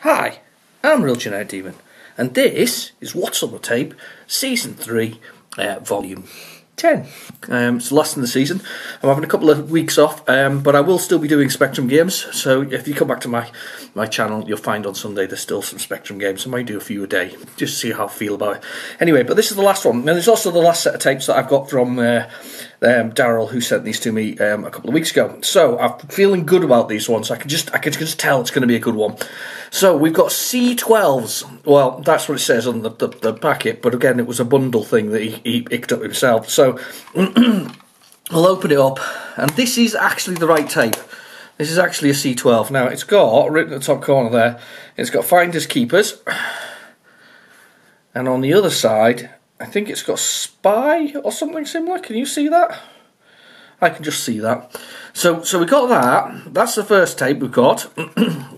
Hi, I'm Real Genetic Demon, and this is What's on the Tape, Season 3, Volume 10. It's the last in the season. I'm having a couple of weeks off, but I will still be doing Spectrum games, so if you come back to my channel, you'll find on Sunday there's still some Spectrum games. I might do a few a day, just to see how I feel about it. Anyway, but this is the last one. Now, there's also the last set of tapes that I've got from Daryl, who sent these to me a couple of weeks ago. So I'm feeling good about these ones. I can just tell it's going to be a good one. So we've got C12s. Well, that's what it says on the packet, but again, it was a bundle thing that he picked up himself. So I'll open it up, and this is actually the right tape. This is actually a C12. Now, it's got, written at the top corner there, it's got Finders Keepers, and on the other side, I think it's got Spy or something similar. Can you see that? I can just see that. So we got that. That's the first tape we've got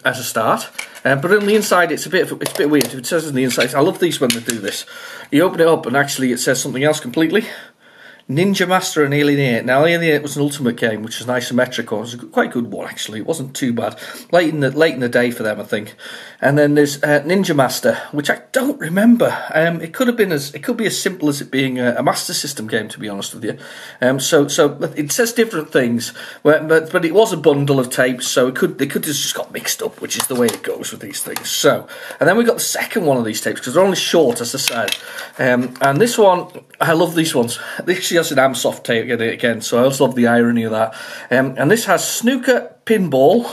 as a start. But on the inside, it's a bit weird. It says on the inside. I love these when they do this. You open it up, and actually, it says something else completely. Ninja Master and Alien 8. Now, Alien 8 was an Ultimate game, which is an isometric one. It was a quite good one, actually. It wasn't too bad. Late in the day for them, I think. And then there's Ninja Master, which I don't remember. It could be as simple as it being a Master System game, to be honest with you. So it says different things, but it was a bundle of tapes, so they could have just got mixed up, which is the way it goes with these things. So, and then we got the second one of these tapes because they're only short, as I said. And this one, I love these ones. This has an Amsoft tape again, so I also love the irony of that. And this has Snooker, Pinball,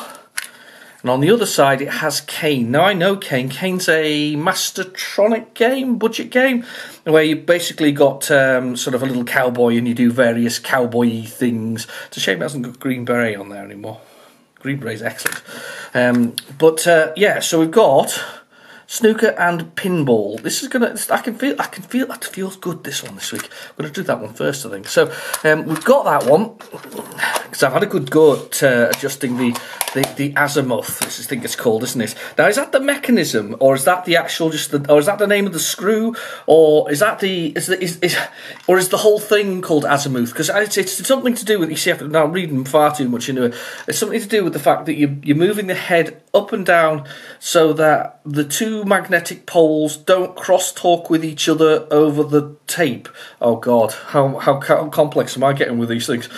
and on the other side it has Kane. Now I know Kane. Kane's a Mastertronic game, budget game, where you basically got sort of a little cowboy and you do various cowboy-y things. It's a shame it hasn't got Green Beret on there anymore. Green Beret's excellent. Yeah, so we've got Snooker and Pinball. This is gonna. I can feel that feels good. This one this week. I'm gonna do that one first, I think. So we've got that one because I've had a good go at adjusting the azimuth. This is, I think it's called, isn't it? Now, is that the mechanism, or is that the actual or is that the name of the screw, or is that or is the whole thing called azimuth? Because it's something to do with. You see, now I'm reading far too much into it. It's something to do with the fact that you're moving the head up and down so that the two magnetic poles don't cross-talk with each other over the tape. Oh God, how complex am I getting with these things?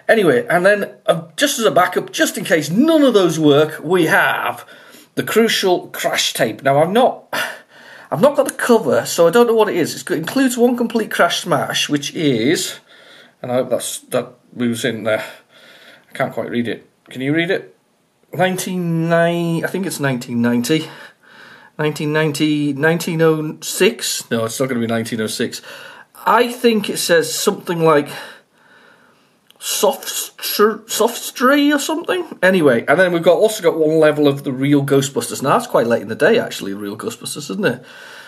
Anyway, and then just as a backup, just in case none of those work, we have the crucial crash tape. Now I've not got the cover, so I don't know what it is. It includes one complete crash smash, which is, and I hope that moves in there. I can't quite read it. Can you read it? I think it's 1990. 1906? No, it's not going to be 1906. I think it says something like Softstray or something. Anyway, and then we've also got one level of the real Ghostbusters. Now, that's quite late in the day, actually, the real Ghostbusters, isn't it?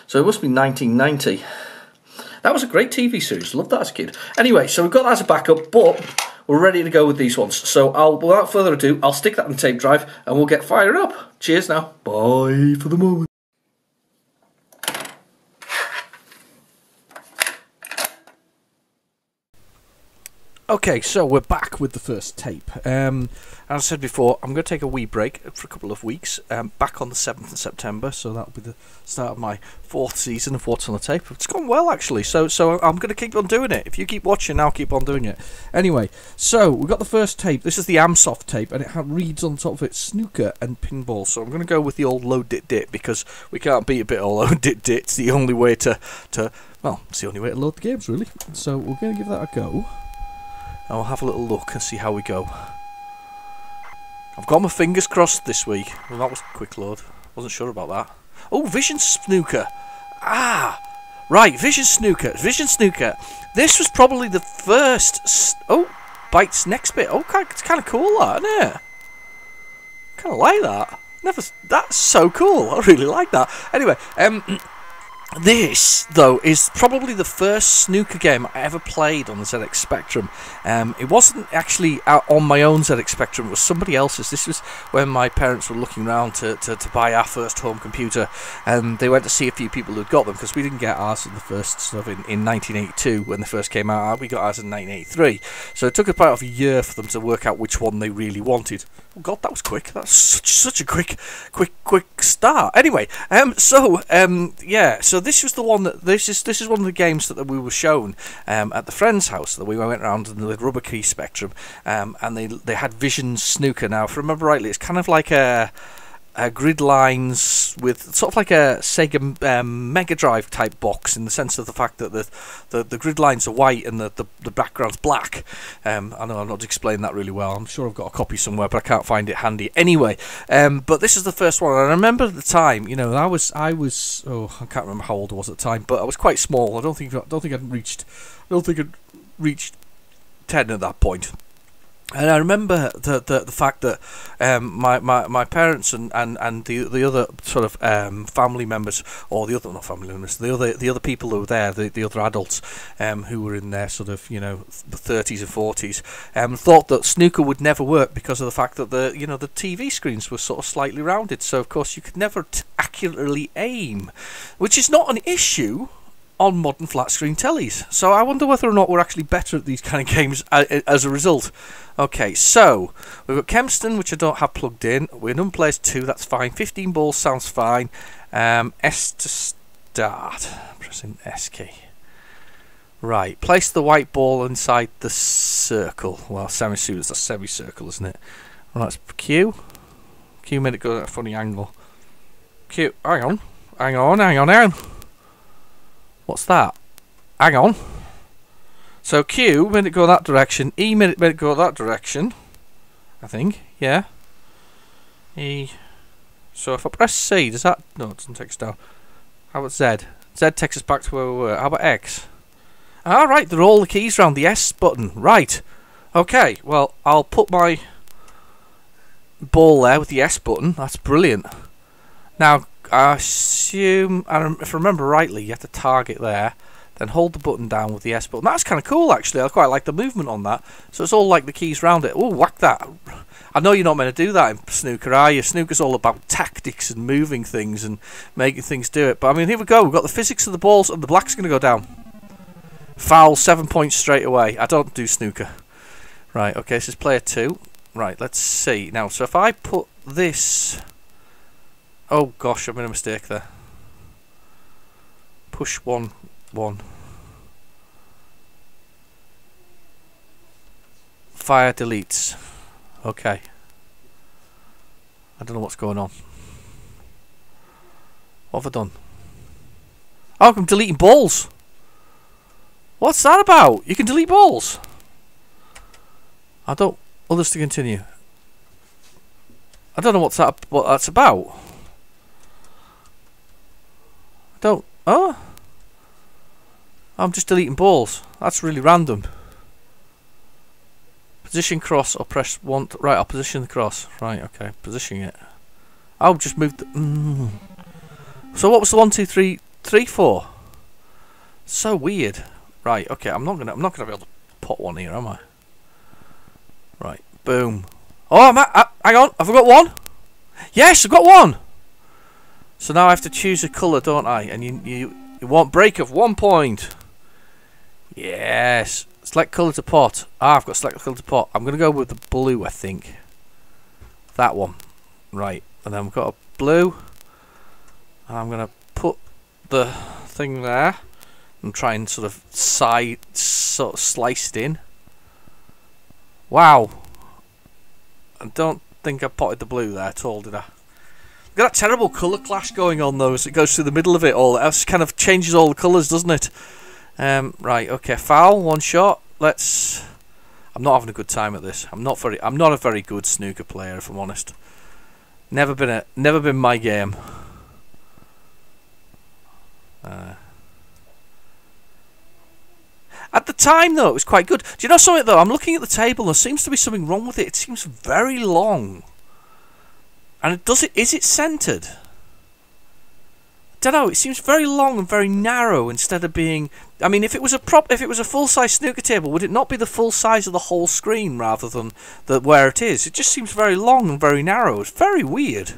So it must be 1990. That was a great TV series. Loved that as a kid. Anyway, so we've got that as a backup, but we're ready to go with these ones. So without further ado, I'll stick that in the tape drive and we'll get fired up. Cheers now. Bye for the moment. Okay, so we're back with the first tape. As I said before, I'm going to take a wee break for a couple of weeks. Back on the 7th of September, so that'll be the start of my 4th season of What's on the Tape. It's gone well, actually, so I'm going to keep on doing it. If you keep watching, I'll keep on doing it. Anyway, so we've got the first tape. This is the Amsoft tape, and it reads on top of it Snooker and Pinball. So I'm going to go with the old load-dit-dit, because we can't beat a bit of load-dit-dit. It's the only way well, it's the only way to load the games, really. So we're going to give that a go. And we'll have a little look and see how we go. I've got my fingers crossed this week. Well, that was a quick load. Wasn't sure about that. Oh, Vision Snooker. Ah, right, Vision Snooker. Vision Snooker. This was probably the first. Oh, Byte's next bit. Oh, it's kind of cool, that, isn't it? Kind of like that. That's so cool. I really like that. Anyway, This, though, is probably the first snooker game I ever played on the ZX Spectrum. It wasn't actually on my own ZX Spectrum, it was somebody else's. This was when my parents were looking around to buy our first home computer, and they went to see a few people who'd got them, because we didn't get ours in the first stuff in 1982 when they first came out. We got ours in 1983, so it took about a year for them to work out which one they really wanted. Oh God, that was quick. That's such a quick start. Anyway, yeah. So this was the one that this is one of the games that we were shown at the friend's house that we went around in the rubber key Spectrum, and they had Vision Snooker. Now, if I remember rightly, it's kind of like a grid lines with sort of like a Sega Mega Drive type box, in the sense of the fact that the grid lines are white and the background's black. I know I'm not explaining that really well. I'm sure I've got a copy somewhere, but I can't find it handy. Anyway, but this is the first one, and I remember at the time, you know, I was I can't remember how old I was at the time, but I was quite small. I don't think I'd reached 10 at that point. And I remember the fact that my parents and the other sort of family members, or the other people who were there, the other adults who were in their sort of, you know, 30s and 40s, thought that snooker would never work because of the fact that the TV screens were sort of slightly rounded, so of course you could never accurately aim, which is not an issue on modern flat screen tellies. So I wonder whether or not we're actually better at these kind of games as a result. Okay, so we've got Kempston, which I don't have plugged in. We're in players 2, that's fine. 15 balls sounds fine. S to start. Pressing S key. Right, place the white ball inside the circle. Well, that's a semicircle, isn't it? Well, that's Q. Q made it go at a funny angle. Q, hang on. What's that? Hang on. So Q made it go that direction. E made it go that direction. I think. Yeah. E. So if I press C, does that... No, it doesn't take us down. How about Z? Z takes us back to where we were. How about X? Alright, they're all the keys round the S button. Right. Okay, well, I'll put my ball there with the S button. That's brilliant. Now, I assume, if I remember rightly, you have to target there, then hold the button down with the S button. That's kind of cool, actually. I quite like the movement on that. So it's all like the keys round it. Oh, whack that. I know you're not meant to do that in snooker, are you? Snooker's all about tactics and moving things and making things do it. But, I mean, here we go. We've got the physics of the balls, and the black's going to go down. Foul, 7 points straight away. I don't do snooker. Right, okay, this is player 2. Right, let's see. Now, so if I put this... Oh gosh, I made a mistake there. Push 1, 1. Fire deletes. Okay. I don't know what's going on. What have I done? Oh, I'm deleting balls. What's that about? You can delete balls. I don't... Others to continue. I don't know what that's about. Don't... Oh? I'm just deleting balls. That's really random. Position cross or press 1... Right, I'll position the cross. Right, okay. Positioning it. I'll just move the... So what was the 1, 2, 3, 3, 4? So weird. Right, okay, I'm not gonna be able to put one here, am I? Right, boom. Oh, hang on, I forgot one. Yes, I've got one. So now I have to choose a colour, don't I? And you want break of 1 point. Yes. Select colour to pot. I've got select colour to pot. I'm going to go with the blue, I think. That one. Right. And then we've got a blue. And I'm going to put the thing there. And try and sort of slice it in. Wow. I don't think I potted the blue there at all, did I? Got that terrible colour clash going on though as it goes through the middle of it all. It kind of changes all the colours, doesn't it? Right, okay, foul, 1 shot. Let's... I'm not having a good time at this. I'm not a very good snooker player, if I'm honest. Never been my game. At the time though, it was quite good. Do you know something though? I'm looking at the table, there seems to be something wrong with it. It seems very long. And is it centered? don't know. It seems very long and very narrow instead of being. I mean, if it was a full-size snooker table, would it not be the full size of the whole screen rather than where it is? It just seems very long and very narrow. It's very weird.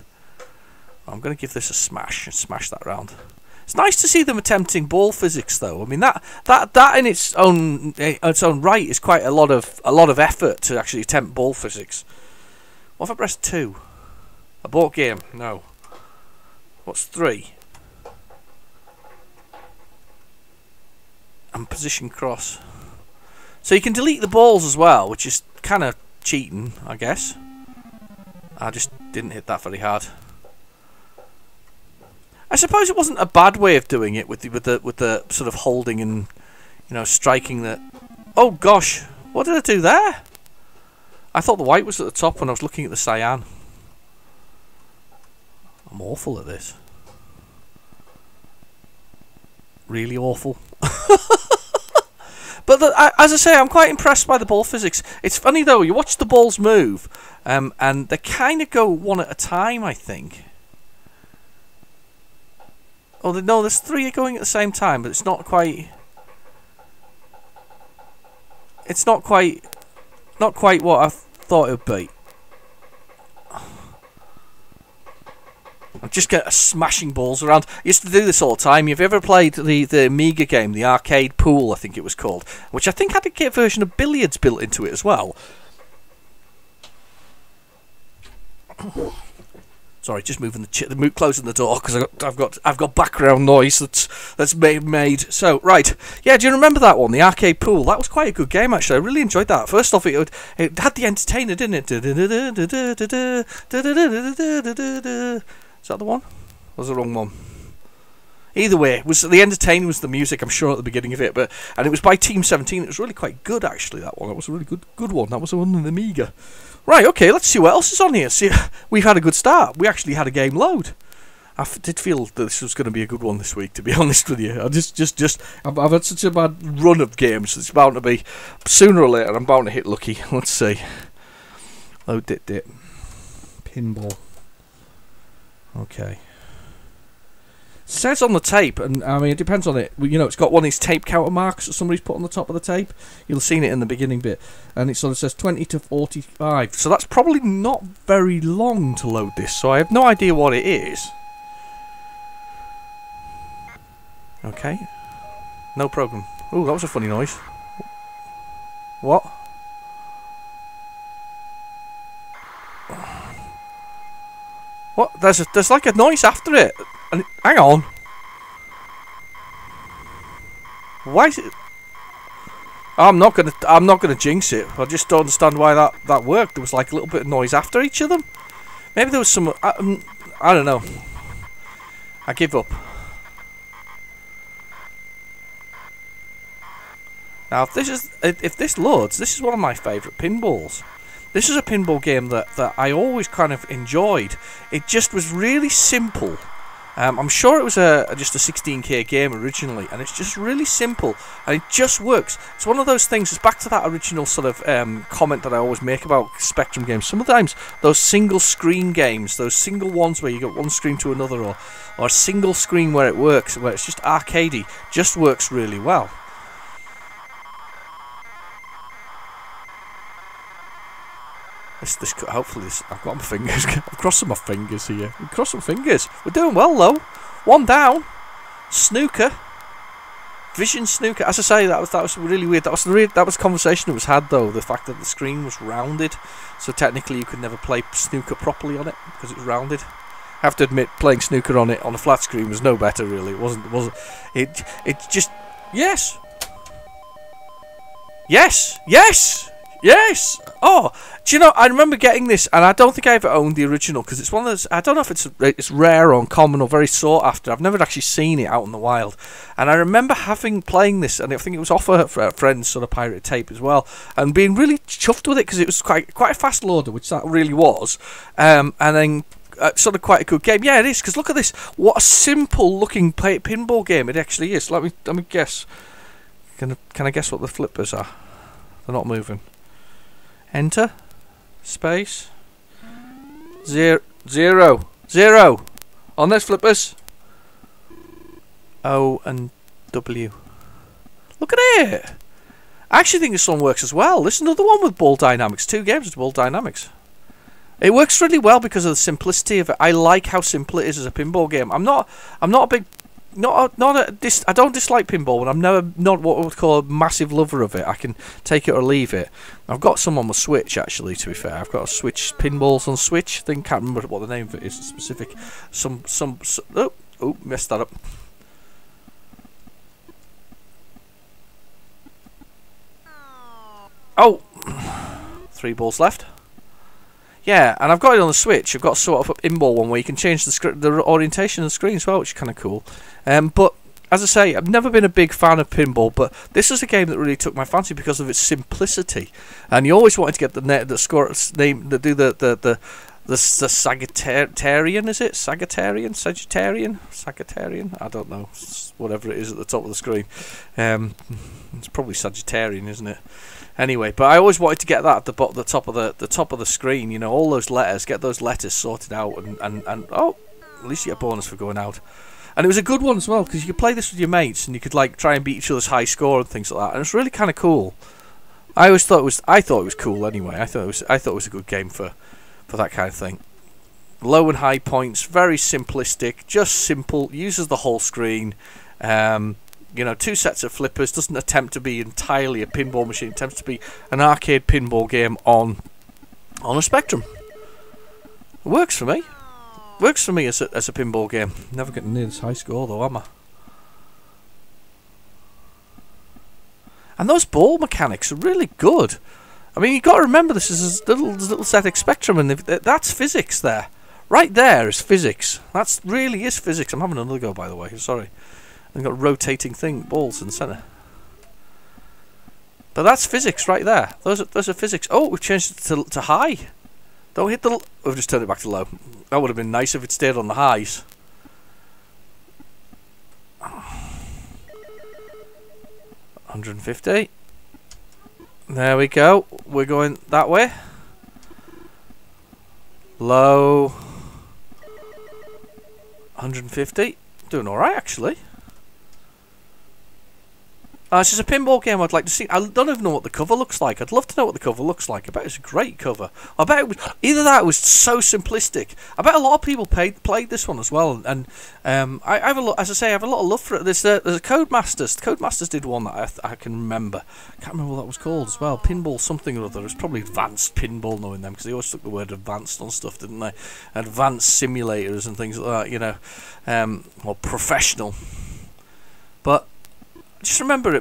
I'm going to give this a smash and smash that round. It's nice to see them attempting ball physics, though. I mean, that in its own right is quite a lot of effort to actually attempt ball physics. What if I press 2? Abort game. No. What's 3? And position cross. So you can delete the balls as well, which is kind of cheating, I guess. I just didn't hit that very hard. I suppose it wasn't a bad way of doing it with the sort of holding and, you know, striking the. Oh gosh, what did I do there? I thought the white was at the top when I was looking at the cyan. I'm awful at this. Really awful. But as I say, I'm quite impressed by the ball physics. It's funny though, you watch the balls move, and they kind of go one at a time, I think. Oh no, there's 3 going at the same time, but it's not quite. It's not quite what I thought it would be. I'm just smashing balls around. I used to do this all the time. Have you ever played the Amiga game, the Arcade Pool, I think it was called, which I think had a version of billiards built into it as well. Sorry, just moving closing the door because I've got background noise that's made. So right, yeah. Do you remember that one, the Arcade Pool? That was quite a good game actually. I really enjoyed that. First off, it had the entertainer, didn't it? Is that the one? Or was the wrong one? Either way, the entertainer was the music, I'm sure, at the beginning of it, and it was by Team 17. It was really quite good actually. That one, that was a really good one. That was the one in the Amiga. Right, okay, let's see what else is on here. See, we've had a good start. We actually had a game load. I did feel that this was going to be a good one this week, to be honest with you. I've had such a bad run of games. It's bound to be sooner or later. I'm bound to hit lucky. Let's see. Load dip. Pinball. Okay. It says on the tape, and I mean it depends on it. You know, it's got one of these tape counter marks that somebody's put on the top of the tape. You'll have seen it in the beginning bit, and it sort of says 20 to 45. So that's probably not very long to load this. So I have no idea what it is. Okay. No problem. Oh, that was a funny noise. What? What? There's like a noise after it. And hang on. Why is it? I'm not gonna jinx it. I just don't understand why that worked. There was like a little bit of noise after each of them. Maybe there was some. I don't know. I give up. Now, if this loads, this is one of my favourite pinballs. This is a pinball game that I always kind of enjoyed. It just was really simple. I'm sure it was just a 16K game originally, and it's just really simple, and it just works. It's one of those things, it's back to that original sort of comment that I always make about Spectrum games. Sometimes those single screen games, those single ones where you get one screen to another, or a single screen where it works, where it's just arcadey, just works really well. Hopefully I've got my fingers. I'm crossing my fingers here. I'm crossing my fingers. We're doing well though. 1 down. Snooker. Vision snooker. As I say, that was really weird. That was the conversation that was had though. The fact that the screen was rounded, so technically you could never play snooker properly on it because it was rounded. I have to admit, playing snooker on it on a flat screen was no better really. It wasn't. It just yes. Yes! Oh, do you know, I remember getting this, and I don't think I ever owned the original, because it's one of those, I don't know if it's rare or uncommon or very sought after. I've never actually seen it out in the wild. And I remember playing this, and I think it was off a friend's sort of pirated tape as well, and being really chuffed with it, because it was quite a fast loader, which that really was. And then sort of quite a good game. Yeah, it is, because look at this. What a simple looking pinball game it actually is. Let me guess. Can I guess what the flippers are? They're not moving. Enter. Space. Zero. On those flippers. O and W. Look at it! I actually think this one works as well. This is another one with ball dynamics. 2 games with ball dynamics. It works really well because of the simplicity of it. I like how simple it is as a pinball game. I'm not a big, I don't dislike pinball, but I'm not what I would call a massive lover of it. I can take it or leave it. I've got some on the Switch actually. To be fair, I've got a Switch pinballs on Switch. I think can't remember what the name of it is specific. Oh, messed that up. Oh, 3 balls left. Yeah, and I've got it on the Switch. I've got sort of an pinball one where you can change the orientation of the screen as well, which is kind of cool. But as I say, I've never been a big fan of pinball, but this is a game that really took my fancy because of its simplicity. And you always wanted to get the score name, do the Sagittarian, is it? Sagittarian? I don't know. Whatever it is at the top of the screen. It's probably Sagittarian, isn't it? Anyway, but I always wanted to get that at the top of the screen. You know, all those letters. Get those letters sorted out, and oh, at least you get a bonus for going out. And it was a good one as well because you could play this with your mates, and you could like try and beat each other's high score and things like that. And it's really kind of cool. I thought it was cool anyway. I thought it was a good game for that kind of thing. Low and high points, very simplistic, just simple. Uses the whole screen. You know, 2 sets of flippers. Doesn't attempt to be entirely a pinball machine. Attempts to be an arcade pinball game on a Spectrum. It works for me. Works for me as a pinball game. Never getting near this high score though, am I? And those ball mechanics are really good. I mean, you've got to remember this is a little ZX Spectrum, and that's physics there. Right there is physics. That really is physics. I'm having another go, by the way. Sorry. They've got rotating balls in the centre. But that's physics right there. Those are physics. Oh, we've changed it to high. Don't hit the... We've just turned it back to low. That would have been nice if it stayed on the highs. $150. There we go. We're going that way. Low. 150. Doing alright, actually. This is a pinball game I'd like to see. I don't even know what the cover looks like. I'd love to know what the cover looks like. I bet it's a great cover. I bet it was, either that was so simplistic. I bet a lot of people played this one as well. And I have a lot, as I say, I have a lot of love for it. There's a Codemasters. Codemasters did one that I can remember. I can't remember what that was called as well. Pinball something or other. It was probably Advanced Pinball, knowing them, because they always took the word advanced on stuff, didn't they? Advanced simulators and things like that, you know, or professional. But just remember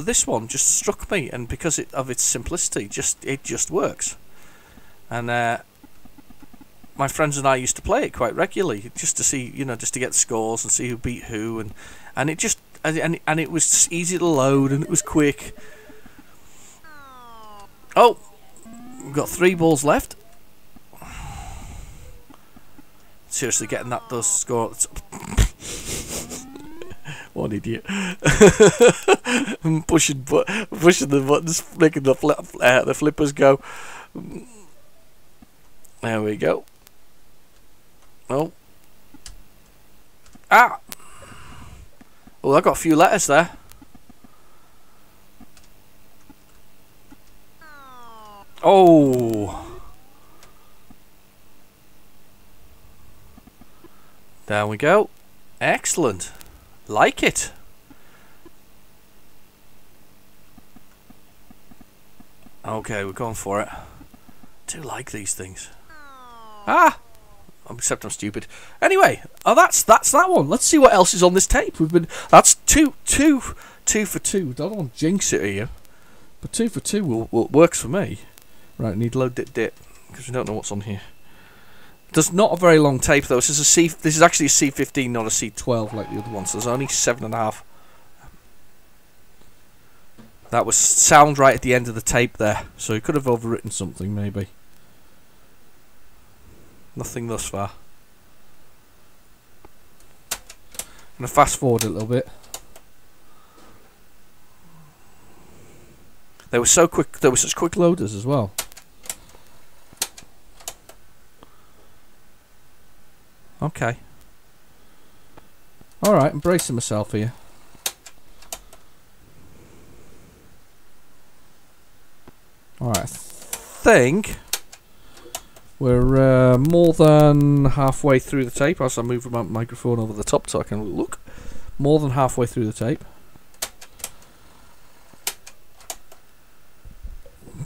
this one just struck me, and because of its simplicity, it just works. And my friends and I used to play it quite regularly, just to see, you know, just to get scores and see who beat who, and it just and it was easy to load, and it was quick. Oh, we've got 3 balls left. Seriously, getting those scores. What an idiot. pushing the buttons, making the flippers go. There we go. Oh. Ah! Oh, I got a few letters there. Oh! There we go. Excellent. Like it. Okay, we're going for it. I do like these things. Ah! Except I'm stupid. Anyway, that's that one. Let's see what else is on this tape. That's two for 2. Don't want to jinx it here, but 2 for 2 works for me. Right, need load dit because we don't know what's on here. There's not a very long tape though. This is actually a C15, not a C12 like the other one. So there's only 7.5. That was sound right at the end of the tape there. So he could have overwritten something maybe. Nothing thus far. I'm gonna fast forward a little bit. They were so quick. They were such quick loaders as well. Okay. Alright, I'm bracing myself here. Alright, I think we're more than halfway through the tape as I move my microphone over the top so I can look. More than halfway through the tape.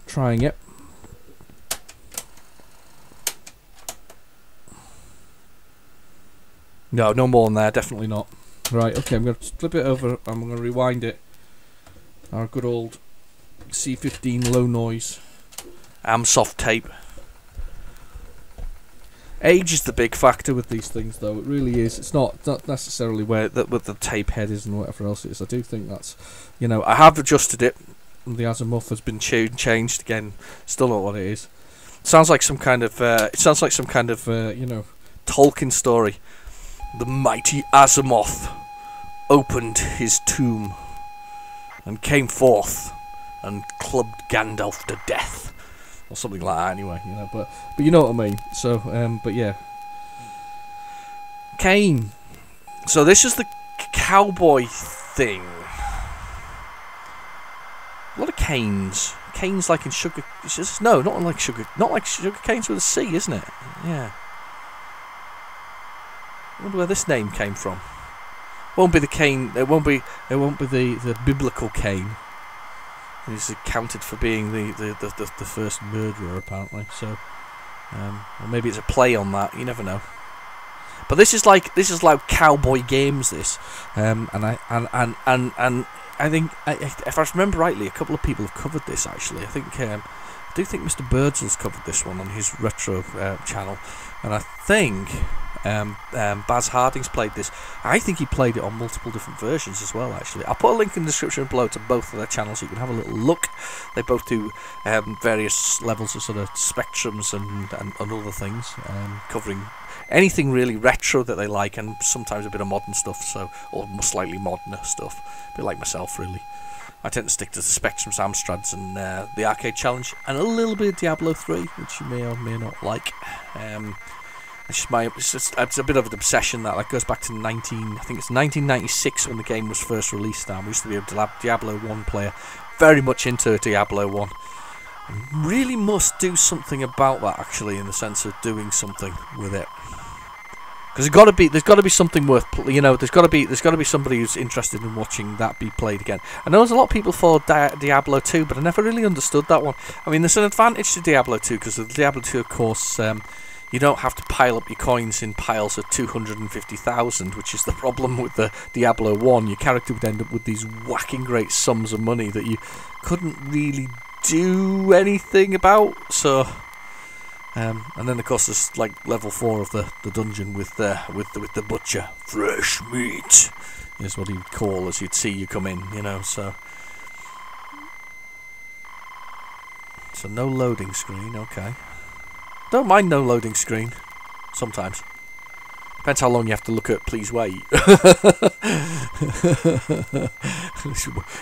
Trying it. No more than there, definitely not. Right, okay, I'm going to flip it over, I'm going to rewind it. Our good old C15 low noise Amsoft tape. Age is the big factor with these things, though. It really is. It's not necessarily where with the tape head is and whatever else it is. I do think that's, you know, I have adjusted it. The azimuth has been changed again. Still not what it is. Sounds like some kind of. It sounds like some kind of you know, Tolkien story. The mighty Azimuth opened his tomb and came forth and clubbed Gandalf to death, or something like that. Anyway, you know, but you know what I mean. So, but yeah, Kane. So this is the cowboy thing. A lot of canes. Canes like in sugar. No, not like sugar. Not like sugar canes with a C, isn't it? Yeah. I wonder where this name came from. Won't be the Cain. It won't be the biblical Cain. He's accounted for being the first murderer, apparently. So, or maybe it's a play on that. You never know. But this is like cowboy games. This, and I think if I remember rightly, a couple of people have covered this actually. I do think Mr. Birdsl's covered this one on his retro channel, and I think Baz Harding's played this. I think he played it on multiple different versions as well, actually. I'll put a link in the description below to both of their channels so you can have a little look. They both do various levels of sort of spectrums and other things, covering anything really retro that they like, and sometimes a bit of modern stuff, so, or slightly moderner stuff. A bit like myself, really. I tend to stick to the Spectrums, Amstrads, and the Arcade Challenge, and a little bit of Diablo 3, which you may or may not like. It's a bit of an obsession that goes back to 1996 when the game was first released. Now, we used to be a Diablo 1 player, very much into Diablo 1. Really must do something about that, actually, in the sense of doing something with it. Because there's got to be something worth, you know. There's got to be somebody who's interested in watching that be played again. I know there's a lot of people for Diablo 2, but I never really understood that one. I mean, there's an advantage to Diablo 2 because with Diablo 2, of course, you don't have to pile up your coins in piles of 250,000, which is the problem with the Diablo 1. Your character would end up with these whacking great sums of money that you couldn't really do anything about. So. And then of course there's like level 4 of the dungeon with the butcher. Fresh meat is what he'd call as he'd see you come in, you know. So no loading screen, okay. Don't mind no loading screen. Sometimes. Depends how long you have to look at please wait.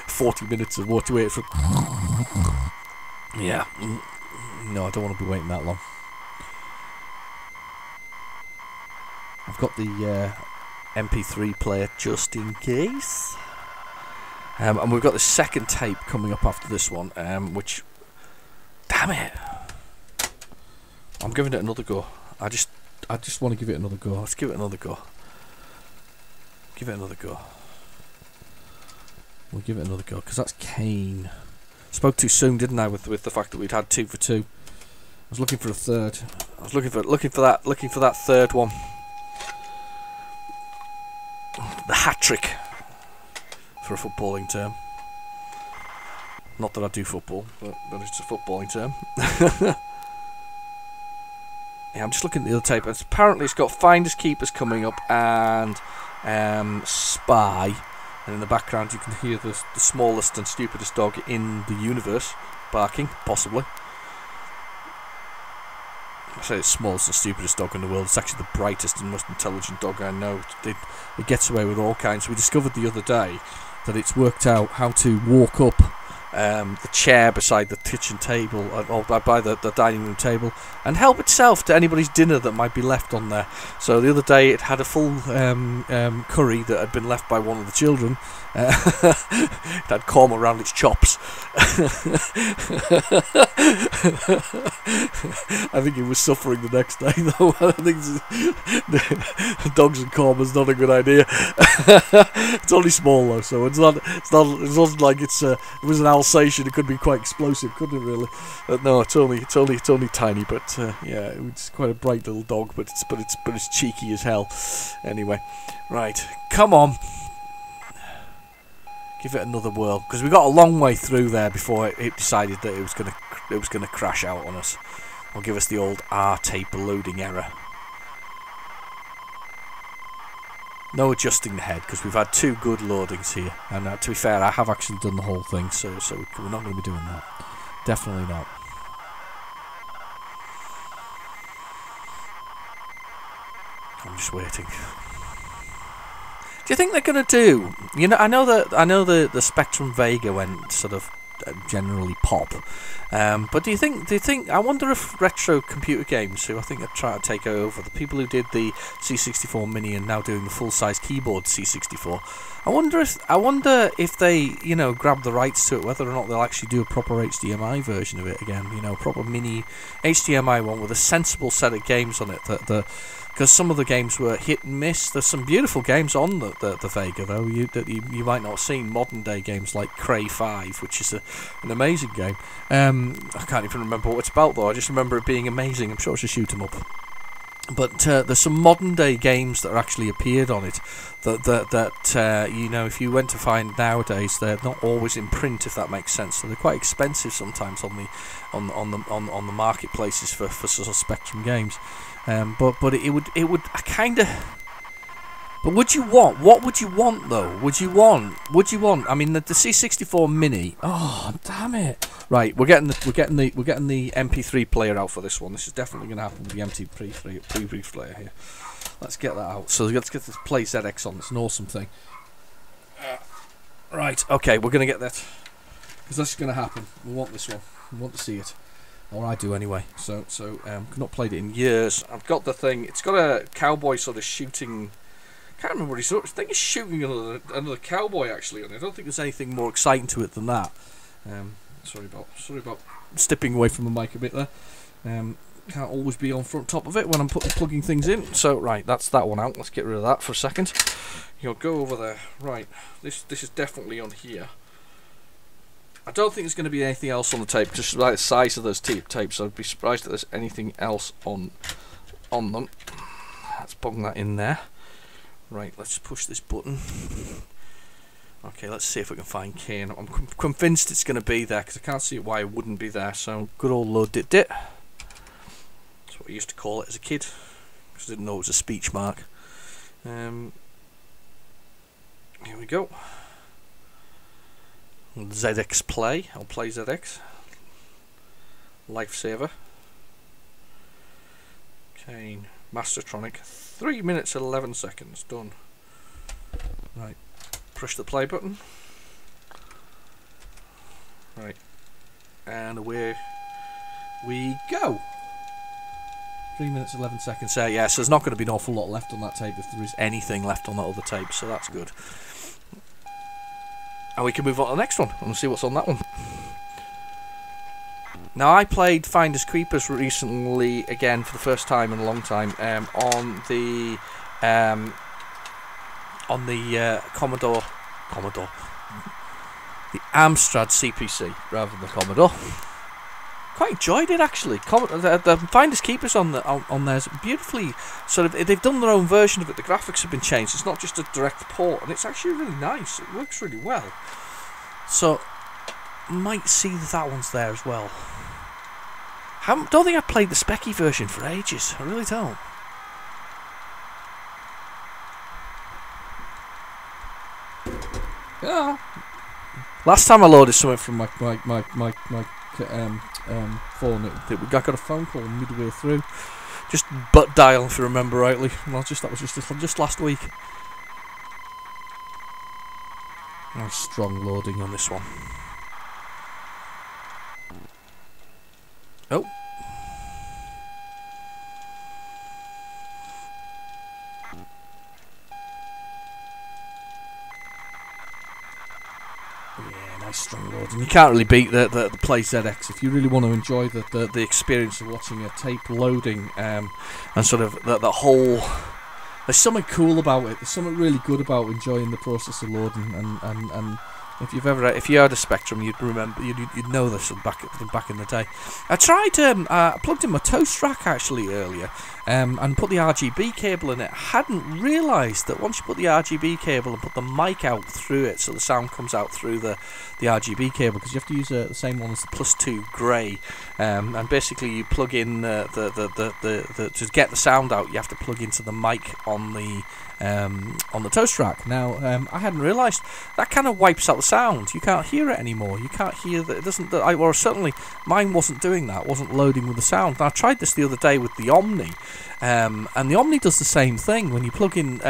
40 minutes of what to wait for. Yeah. No, I don't want to be waiting that long. I've got the MP3 player just in case. And we've got the second tape coming up after this one, which... Damn it! I'm giving it another go. I just want to give it another go. Let's give it another go. Give it another go. We'll give it another go, because that's Kane. Spoke too soon, didn't I, with the fact that we'd had 2 for 2. I was looking for a third. I was looking for that third one. The hat-trick, for a footballing term. Not that I do football, but it's a footballing term. Yeah, I'm just looking at the other tape. Apparently it's got Finders Keepers coming up and Spy. And in the background you can hear the smallest and stupidest dog in the universe barking, possibly. I say it's the smallest and stupidest dog in the world. It's actually the brightest and most intelligent dog I know. It gets away with all kinds. We discovered the other day that it's worked out how to walk up the chair beside the kitchen table, or by the dining room table, and help itself to anybody's dinner that might be left on there. So the other day it had a full curry that had been left by one of the children. It had korma around its chops. I think it was suffering the next day though. I think the dogs and korma's not a good idea. It's only small though, so it's not like it was an Alsatian. It could be quite explosive, couldn't it really? No, it's only tiny, but yeah, it's quite a bright little dog, but it's cheeky as hell. Anyway, right, come on. Give it another whirl, because we got a long way through there before it decided that it was gonna crash out on us, or give us the old R tape loading error. No adjusting the head, because we've had 2 good loadings here, and to be fair, I have actually done the whole thing, so we're not going to be doing that. Definitely not. I'm just waiting. Do you think they're going to do? You know, I know the Spectrum Vega went sort of generally pop, but do you think? I wonder if retro computer games, who I think are trying to take over, the people who did the C64 Mini and now doing the full-size keyboard C64. I wonder if they, you know, grab the rights to it, whether or not they'll actually do a proper HDMI version of it again. You know, proper mini HDMI one with a sensible set of games on it because some of the games were hit and miss. There's some beautiful games on the Vega, though, that you might not have seen. Modern day games like Cray 5, which is an amazing game. I can't even remember what it's about, though. I just remember it being amazing. I'm sure it's a shoot 'em up. But there's some modern day games that are actually appeared on it that you know, if you went to find nowadays, they're not always in print, if that makes sense. So they're quite expensive sometimes on the marketplaces for sort of Spectrum games. But it would I kind of. But what would you want though? Would you want? I mean, the C64 Mini. Oh, damn it! Right, we're getting the MP3 player out for this one. This is definitely going to happen with the MP3 player here. Let's get that out. So let's get this Play ZX on. It's an awesome thing. Right, okay, we're going to get that because that's going to happen. We want this one. We want to see it. Or I do anyway. So I've not played it in years. I've got the thing. It's got a cowboy sort of shooting. Can't remember what he's. I think he's shooting another cowboy actually on it. I don't think there's anything more exciting to it than that. Sorry about stepping away from the mic a bit there. Can't always be on front top of it when I'm plugging things in. So right, that's that one out. Let's get rid of that for a second. You'll go over there. Right, this is definitely on here. I don't think there's going to be anything else on the tape, just like the size of those tapes. I'd be surprised if there's anything else on them. Let's bung that in there. Right, let's push this button. Okay, let's see if we can find Kane. I'm convinced it's going to be there, because I can't see why it wouldn't be there. So, good old load dit. That's what I used to call it as a kid, because I didn't know it was a speech mark. Here we go. ZX Play. I'll play ZX. Lifesaver. Kane. Mastertronic. 3 minutes and 11 seconds. Done. Right. Push the play button. Right. And away we go. 3 minutes 11 seconds. So yeah, so there's not going to be an awful lot left on that tape if there is anything left on that other tape, so that's good. And we can move on to the next one and see what's on that one. Now, I played Finders Keepers recently again for the first time in a long time on the Commodore, the Amstrad CPC rather than the Commodore. Quite enjoyed it actually. The Finders Keepers on there's beautifully sort of. They've done their own version of it. The graphics have been changed. It's not just a direct port, and it's actually really nice. It works really well. So, might see that one's there as well. Don't think I've played the Specky version for ages. I really don't. Yeah. Last time I loaded something from my phone, I got a phone call midway through. Just butt dial, if you remember rightly. That was just last week. Nice strong loading on this one. Oh. Yeah, nice strong load. And you can't really beat the Play ZX if you really want to enjoy the experience of watching a tape loading, and sort of the whole. There's something cool about it. There's something really good about enjoying the process of loading, and if you had a Spectrum, you'd remember, you'd know this from back in the day. I tried, I plugged in my toast rack actually earlier, and put the RGB cable in it. I hadn't realised that once you put the RGB cable and put the mic out through it, so the sound comes out through the RGB cable, because you have to use the same one as the +2 grey, and basically you plug in to get the sound out, you have to plug into the mic on the toast rack. Now, I hadn't realised that kind of wipes out the sound. You can't hear it anymore. You can't hear that. It doesn't. Or certainly mine wasn't doing that. Wasn't loading with the sound. And I tried this the other day with the Omni, and the Omni does the same thing. When you plug in,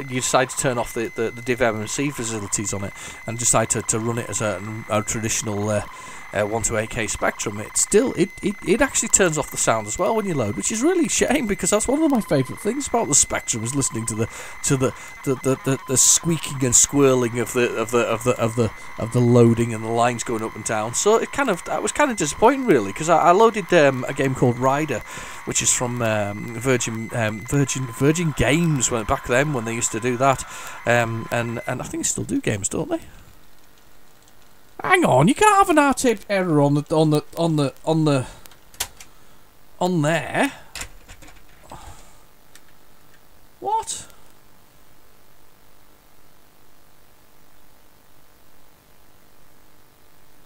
you decide to turn off the DivMMC facilities on it, and decide to run it as a traditional 128K Spectrum. It actually turns off the sound as well when you load, which is really a shame, because that's one of my favourite things about the Spectrum, is listening to the squeaking and squirling of the loading and the lines going up and down. So I was kind of disappointing, really, because I loaded a game called Rider, which is from Virgin Games, back then when they used to do that, and I think they still do games, don't they? Hang on, you can't have an R-tape error on there. What?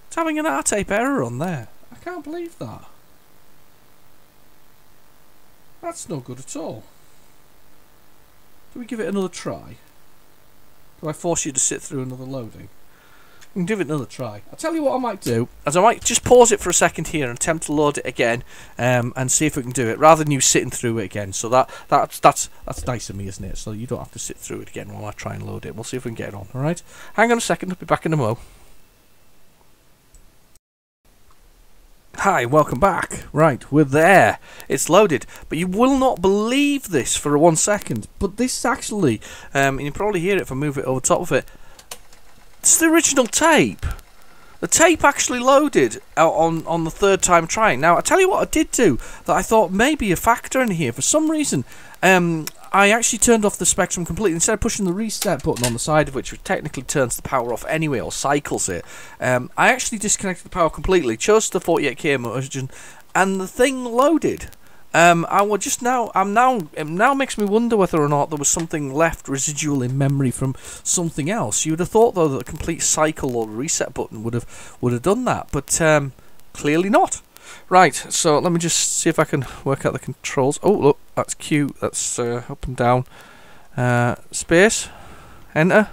It's having an R-tape error on there. I can't believe that. That's no good at all. Do we give it another try? Do I force you to sit through another loading? We can give it another try. I'll tell you what I might do, as I might just pause it for a second here and attempt to load it again, and see if we can do it, rather than you sitting through it again. So that's nice of me, isn't it? So you don't have to sit through it again while I try and load it. We'll see if we can get it on, alright? Hang on a second, I'll be back in a mo. Hi, welcome back. Right, we're there. It's loaded. But you will not believe this for 1 second. But this actually, and you probably hear it if I move it over top of it, it's the original tape. The tape actually loaded out on the third time trying. Now, I tell you what I did do that I thought may be a factor in here. For some reason, I actually turned off the Spectrum completely. Instead of pushing the reset button on the side of which technically turns the power off anyway, or cycles it, I actually disconnected the power completely, chose the 48K version, and the thing loaded. It now makes me wonder whether or not there was something left residual in memory from something else. You would have thought, though, that a complete cycle or reset button would have done that, but clearly not. Right, so let me just see if I can work out the controls. Oh, look, that's Q. That's up and down. Space. Enter.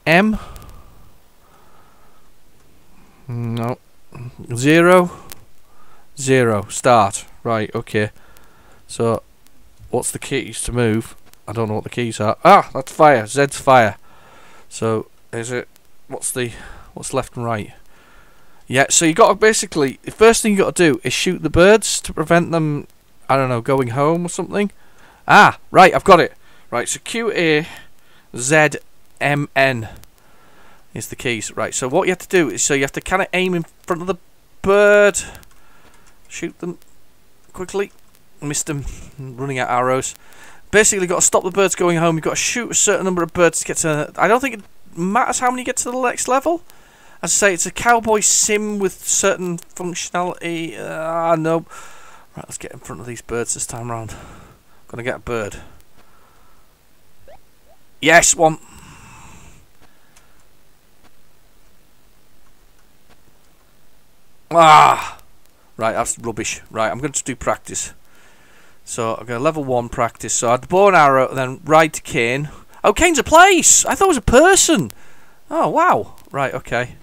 M. No. 0. 0. Start. Right, okay. So, what's the keys to move? I don't know what the keys are. Ah, that's fire. Z's fire. So, is it... What's left and right? Yeah, so you got to basically... The first thing you got to do is shoot the birds to prevent them, I don't know, going home or something. Ah, right, I've got it. Right, so QA ZMN is the keys. Right, so what you have to do is, so you have to kind of aim in front of the bird... Shoot them quickly. Missed them. Running out arrows. Basically, got to stop the birds going home. You've got to shoot a certain number of birds to get to... I don't think it matters how many get to the next level. As I say, it's a cowboy sim with certain functionality. No. Right, let's get in front of these birds this time round. Gonna get a bird. Yes, one. Ah! Right, that's rubbish. Right, I'm going to do practice. So, I'm going to level 1 practice. So, I had the bow and arrow, then ride to cane. Oh, cane's a place! I thought it was a person! Oh, wow. Right, okay.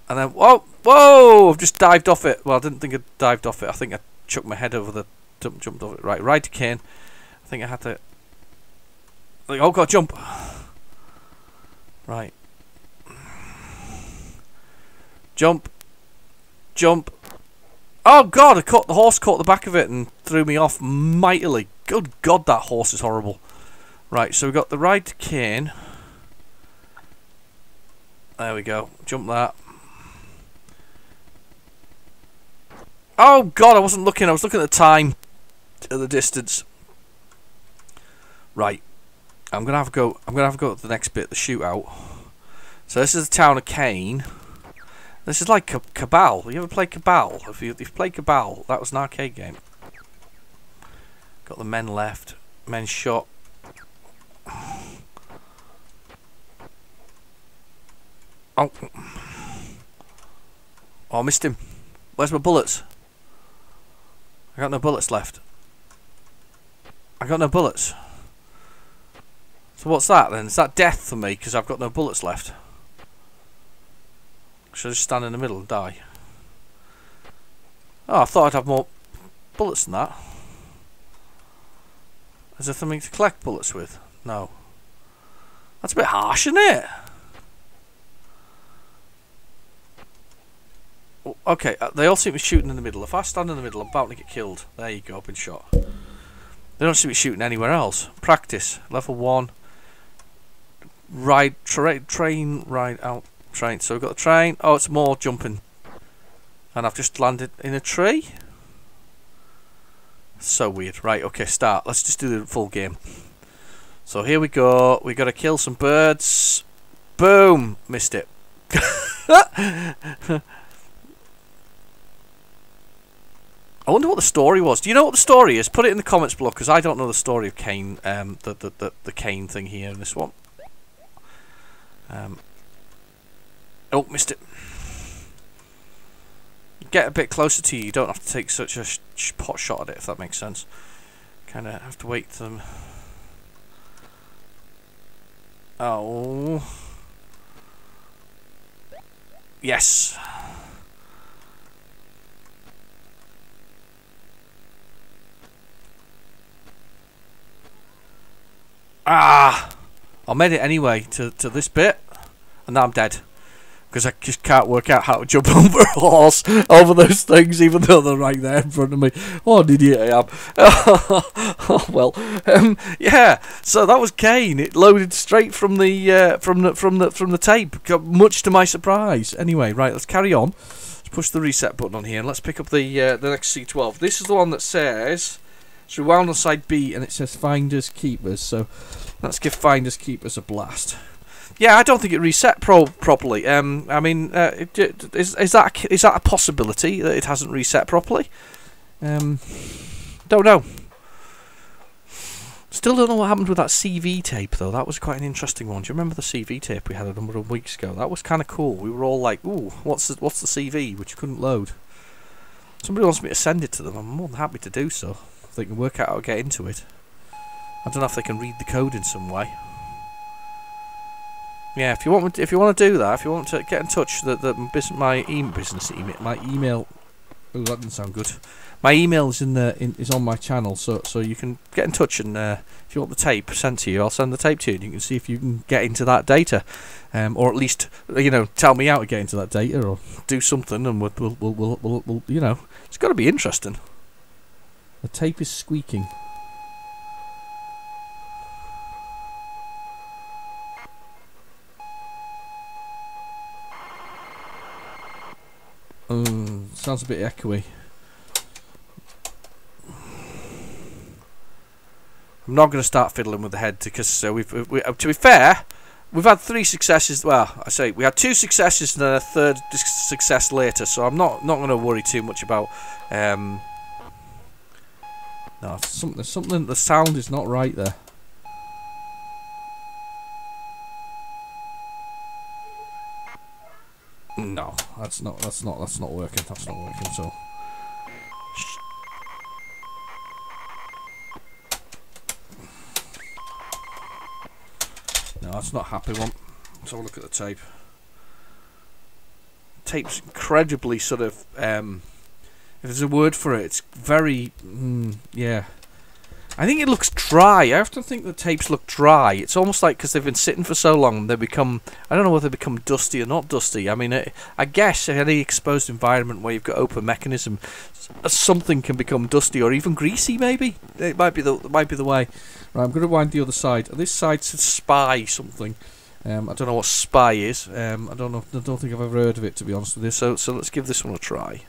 And then, whoa! Whoa! I've just dived off it. Well, I didn't think I dived off it. I think I chucked my head over the... Jumped off it. Right, ride to cane. I think I had to... Oh, God, jump! Right. Jump. Jump. Oh God! The horse caught the back of it and threw me off mightily. Good God, that horse is horrible. Right, so we got the ride cane. There we go. Jump that. Oh God, I wasn't looking. I was looking at the time, at the distance. Right, I'm gonna have to go. I'm gonna have to go to the next bit, the shootout. So this is the town of Kane. This is like Cabal. You ever played Cabal? If you've played Cabal, that was an arcade game. Got the men left. Men shot. Oh. Oh, I missed him. Where's my bullets? I got no bullets left. I got no bullets. So what's that then? Is that death for me because I've got no bullets left? Should I just stand in the middle and die? Oh, I thought I'd have more bullets than that. Is there something to collect bullets with? No. That's a bit harsh, isn't it? Oh, okay, they all seem to be shooting in the middle. If I stand in the middle, I'm about to get killed. There you go, I've been shot. They don't seem to be shooting anywhere else. Practice. Level 1. Ride, train, ride out. Train. So we've got the train. Oh, it's more jumping. And I've just landed in a tree. So weird. Right, okay, start. Let's just do the full game. So here we go. We got to kill some birds. Boom! Missed it. I wonder what the story was. Do you know what the story is? Put it in the comments below, because I don't know the story of Kane. The Kane thing here in this one. Oh, missed it. Get a bit closer to you. You don't have to take such a pot shot at it, if that makes sense. Kind of have to wait for them. Oh. Yes. Ah! I made it anyway to this bit, and now I'm dead. Because I just can't work out how to jump over a horse, over those things, even though they're right there in front of me. What an idiot I am. Oh well, yeah. So that was Kane. It loaded straight from the tape, much to my surprise. Anyway, right, let's carry on. Let's push the reset button on here, and let's pick up the next C12. This is the one that says it's rewound on side B, and it says Finders Keepers. So let's give Finders Keepers a blast. Yeah, I don't think it reset properly. I mean, is that a possibility that it hasn't reset properly? Don't know. Still don't know what happened with that CV tape though. That was quite an interesting one. Do you remember the CV tape we had a number of weeks ago? That was kind of cool. We were all like, "Ooh, what's the CV?" which you couldn't load. Somebody wants me to send it to them. I'm more than happy to do so. If they can work out how to get into it. I don't know if they can read the code in some way. Yeah, if you want to do that, if you want to get in touch, my email. Oh, that didn't sound good. My email is is on my channel, so you can get in touch, and if you want the tape sent to you, I'll send the tape to you, and you can see if you can get into that data, or at least tell me how to get into that data, or do something, and we'll it's got to be interesting. The tape is squeaking. Sounds a bit echoey. I'm not going to start fiddling with the head because to be fair, we've had 3 successes. Well, I say we had 2 successes and then a 3rd success later, so I'm not going to worry too much about. No, something. The sound is not right there. No, that's not working. That's not working. So, no, that's not a happy one. Let's have a look at the tape. Tape's incredibly sort of. If there's a word for it, it's very. Yeah. I think it looks dry. I often think the tapes look dry. It's almost like because they've been sitting for so long, they become, I don't know whether they become dusty or not dusty. I mean, I guess in any exposed environment where you've got open mechanism, something can become dusty or even greasy. Maybe it might be the way. Right, I'm going to wind the other side. This side says spy something. I don't know what spy is. I don't think I've ever heard of it, to be honest with you. So let's give this one a try.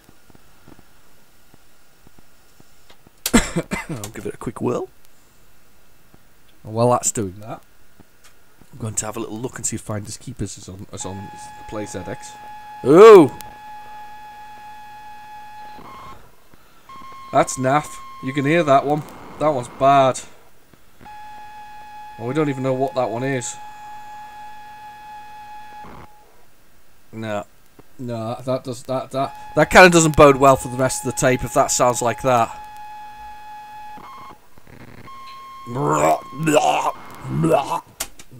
I'll give it a quick whirl. And while that's doing that, I'm going to have a little look and see if Finders Keepers is on Play ZX. Oh, that's naff. You can hear that one. That one's bad. Well, we don't even know what that one is. No, that kind of doesn't bode well for the rest of the tape if that sounds like that.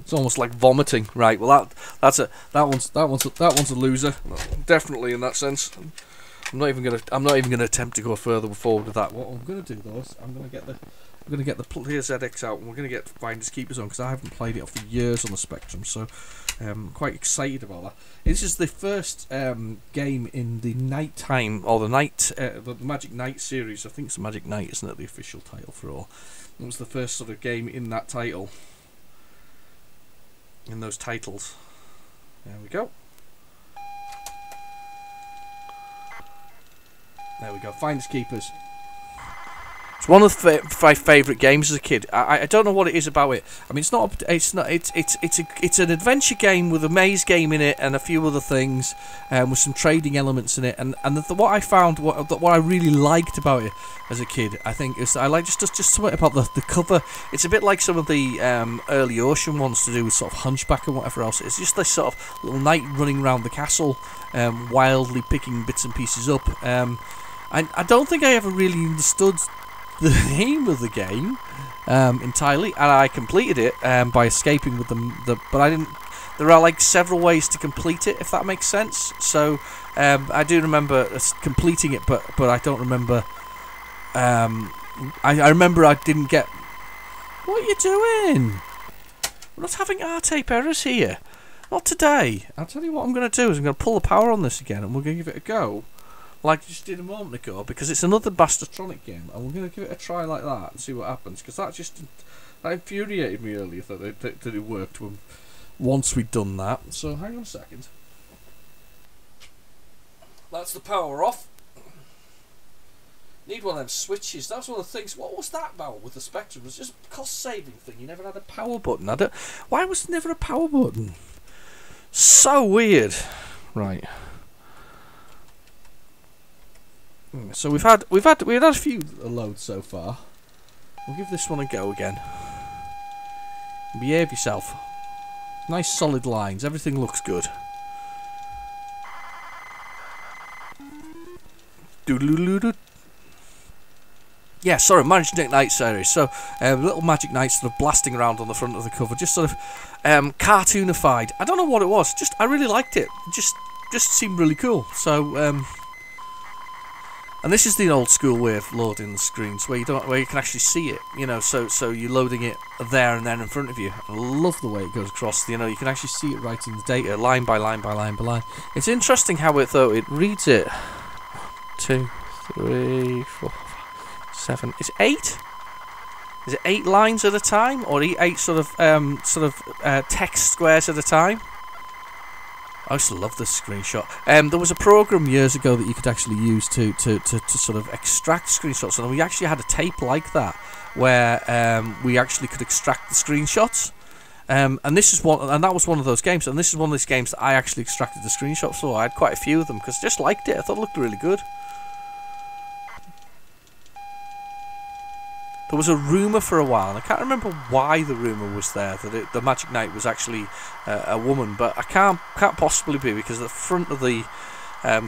It's almost like vomiting. Right. Well, that one's a loser, definitely in that sense. I'm not even gonna attempt to go further forward with that. What I'm gonna do though is I'm gonna get the Play ZX out and we're gonna get Finders Keepers on because I haven't played it for years on the Spectrum, so I'm quite excited about that. This is the first game in the nighttime or the Magic Night series. I think it's the Magic Night, isn't it? The official title for all. It was the first sort of game in that title. In those titles. There we go. There we go. Finders Keepers. It's one of my favourite games as a kid. I don't know what it is about it. I mean, it's an adventure game with a maze game in it and a few other things, with some trading elements in it. And what I found, what I really liked about it as a kid, I think, is I like just something about the cover. It's a bit like some of the early Ocean ones to do with sort of Hunchback and whatever else. It's just this sort of little knight running around the castle, wildly picking bits and pieces up. I don't think I ever really understood the name of the game entirely, and I completed it by escaping with but I didn't. There are like several ways to complete it, if that makes sense. So I do remember completing it, but I don't remember. I remember I didn't get. What are you doing? We're not having R-tape errors here. Not today. I'll tell you what I'm going to do is I'm going to pull the power on this again, and we're going to give it a go. Like I just did a moment ago, because it's another Bastatronic game, and we're going to give it a try like that and see what happens. Because that infuriated me earlier that it worked once we'd done that. So hang on a second. That's the power off. Need one of them switches. That's one of the things. What was that about with the Spectrum? It was just a cost-saving thing. You never had a power button. Why was there never a power button? So weird. Right. So we've had a few loads so far. We'll give this one a go again. Behave yourself. Nice solid lines. Everything looks good. Doodle-doodle-doodle. Yeah, sorry, Magic Night series. So, little Magic Knights sort of blasting around on the front of the cover, just sort of cartoonified. I don't know what it was. I really liked it. Just seemed really cool. So, and this is the old school way of loading the screens, where you can actually see it. You know, so you're loading it there and then in front of you. I love the way it goes across. You know, you can actually see it right in the data, line by line by line by line. It's interesting how it reads it. 2, 3, 4. 7. Is it 8? Is it 8 lines at a time, or 8 sort of text squares at a time? I used to love this screenshot. There was a program years ago that you could actually use to sort of extract screenshots, and we actually had a tape like that where we actually could extract the screenshots. And that was one of those games, and this is one of those games that I actually extracted the screenshots for. I had quite a few of them because I just liked it. I thought it looked really good. There was a rumour for a while, and I can't remember why the rumour was there, that the Magic Knight was actually a woman, but I can't possibly be, because at the front of the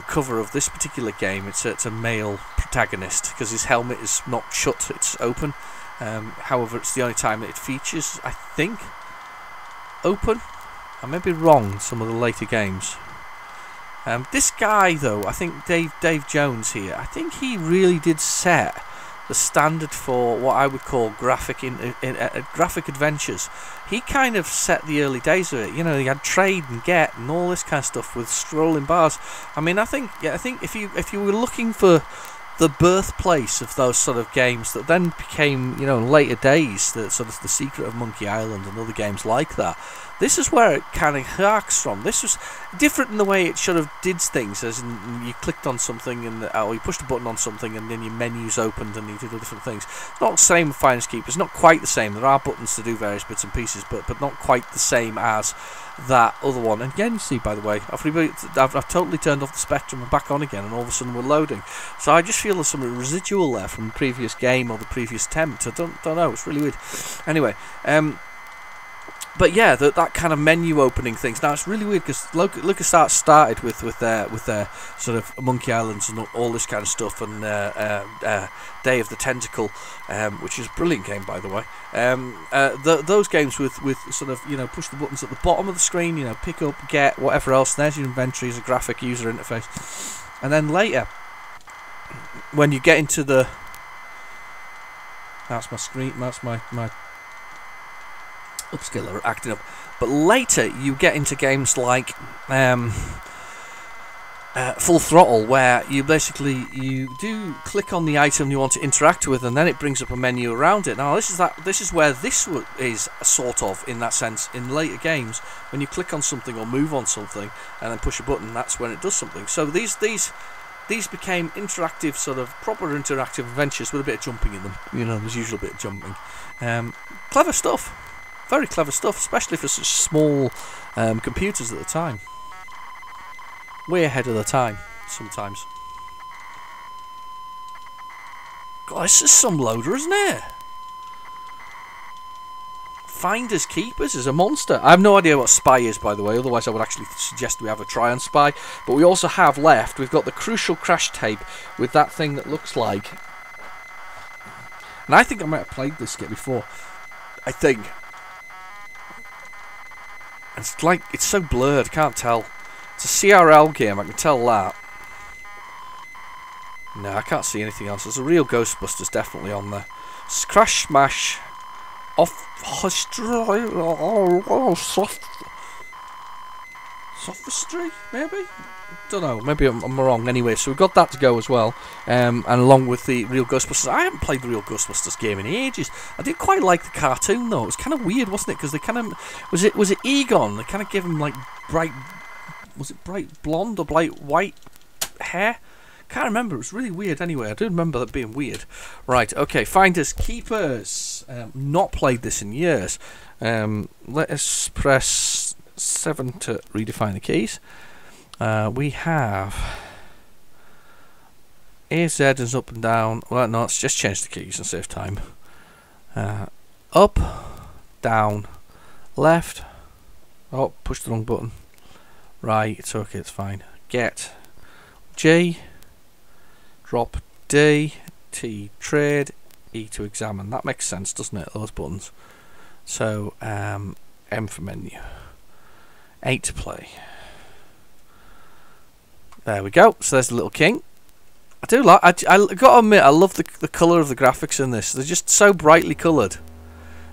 cover of this particular game, it's a male protagonist, because his helmet is not shut, it's open. However, it's the only time that it features, I think, open. I may be wrong, some of the later games. This guy, though, I think Dave Jones here, I think he really did set the standard for what I would call graphic adventures. He kind of set the early days of it. You know, he had trade and get and all this kind of stuff with scrolling bars. I mean, I think if you were looking for the birthplace of those sort of games that then became, you know, in later days, the sort of the Secret of Monkey Island and other games like that, this is where it kind of harks from. This was different in the way it sort of did things, as in you clicked on something and or you pushed a button on something and then your menus opened and you did different things. It's not the same with Finders Keepers, not quite the same. There are buttons to do various bits and pieces, but not quite the same as that other one. And again, you see, by the way, I've totally turned off the Spectrum and back on again, and all of a sudden we're loading. So I just feel there's some residual there from the previous game or the previous attempt. I don't know. It's really weird. Anyway, but yeah, that kind of menu opening things. Now it's really weird because LucasArts started with their sort of Monkey Islands and all this kind of stuff, and Day of the Tentacle, which is a brilliant game, by the way. Those games with sort of, you know, push the buttons at the bottom of the screen, you know, pick up, get, whatever else. There's your inventory as a graphic user interface, and then later, when you get into the, that's my screen, that's my upscaler acting up. But later you get into games like Full Throttle, where you do click on the item you want to interact with, and then it brings up a menu around it. Now this is where this is sort of, in that sense, in later games, when you click on something or move on something and then push a button, that's when it does something. So these became interactive, sort of proper interactive adventures with a bit of jumping in them. You know, there's usually a bit of jumping. Clever stuff. Very clever stuff, especially for such small computers at the time. Way ahead of the time, sometimes. God, this is some loader, isn't it? Finders Keepers is a monster. I have no idea what Spy is, by the way, otherwise I would actually suggest we have a try on Spy. But we also have left, we've got the Crucial Crash tape with that thing that looks like... And I think I might have played this bit before. I think. It's like, it's so blurred, I can't tell. It's a CRL game, I can tell that. No, I can't see anything else. There's a real Ghostbusters definitely on there. Crash Smash Sophistry, maybe? Don't know, maybe I'm wrong. Anyway, so we've got that to go as well, and along with the real Ghostbusters. I haven't played the real Ghostbusters game in ages. I did quite like the cartoon though. It was kind of weird, wasn't it? Because they kind of was it Egon? They kind of gave him like bright blonde or bright white hair. Can't remember. It was really weird. Anyway, I do remember that being weird. Right. Okay. Finders Keepers. Not played this in years. Let us press 7 to redefine the keys. We have A, Z is up and down. Well, no, let's just change the keys and save time. Up, down, left. Oh, push the wrong button. Right, it's okay, it's fine. Get G, drop D, T, trade, E to examine. That makes sense, doesn't it? Those buttons. So, M for menu. 8 to play. There we go. So there's the little king. I do like. I got to admit, I love the colour of the graphics in this. They're just so brightly coloured.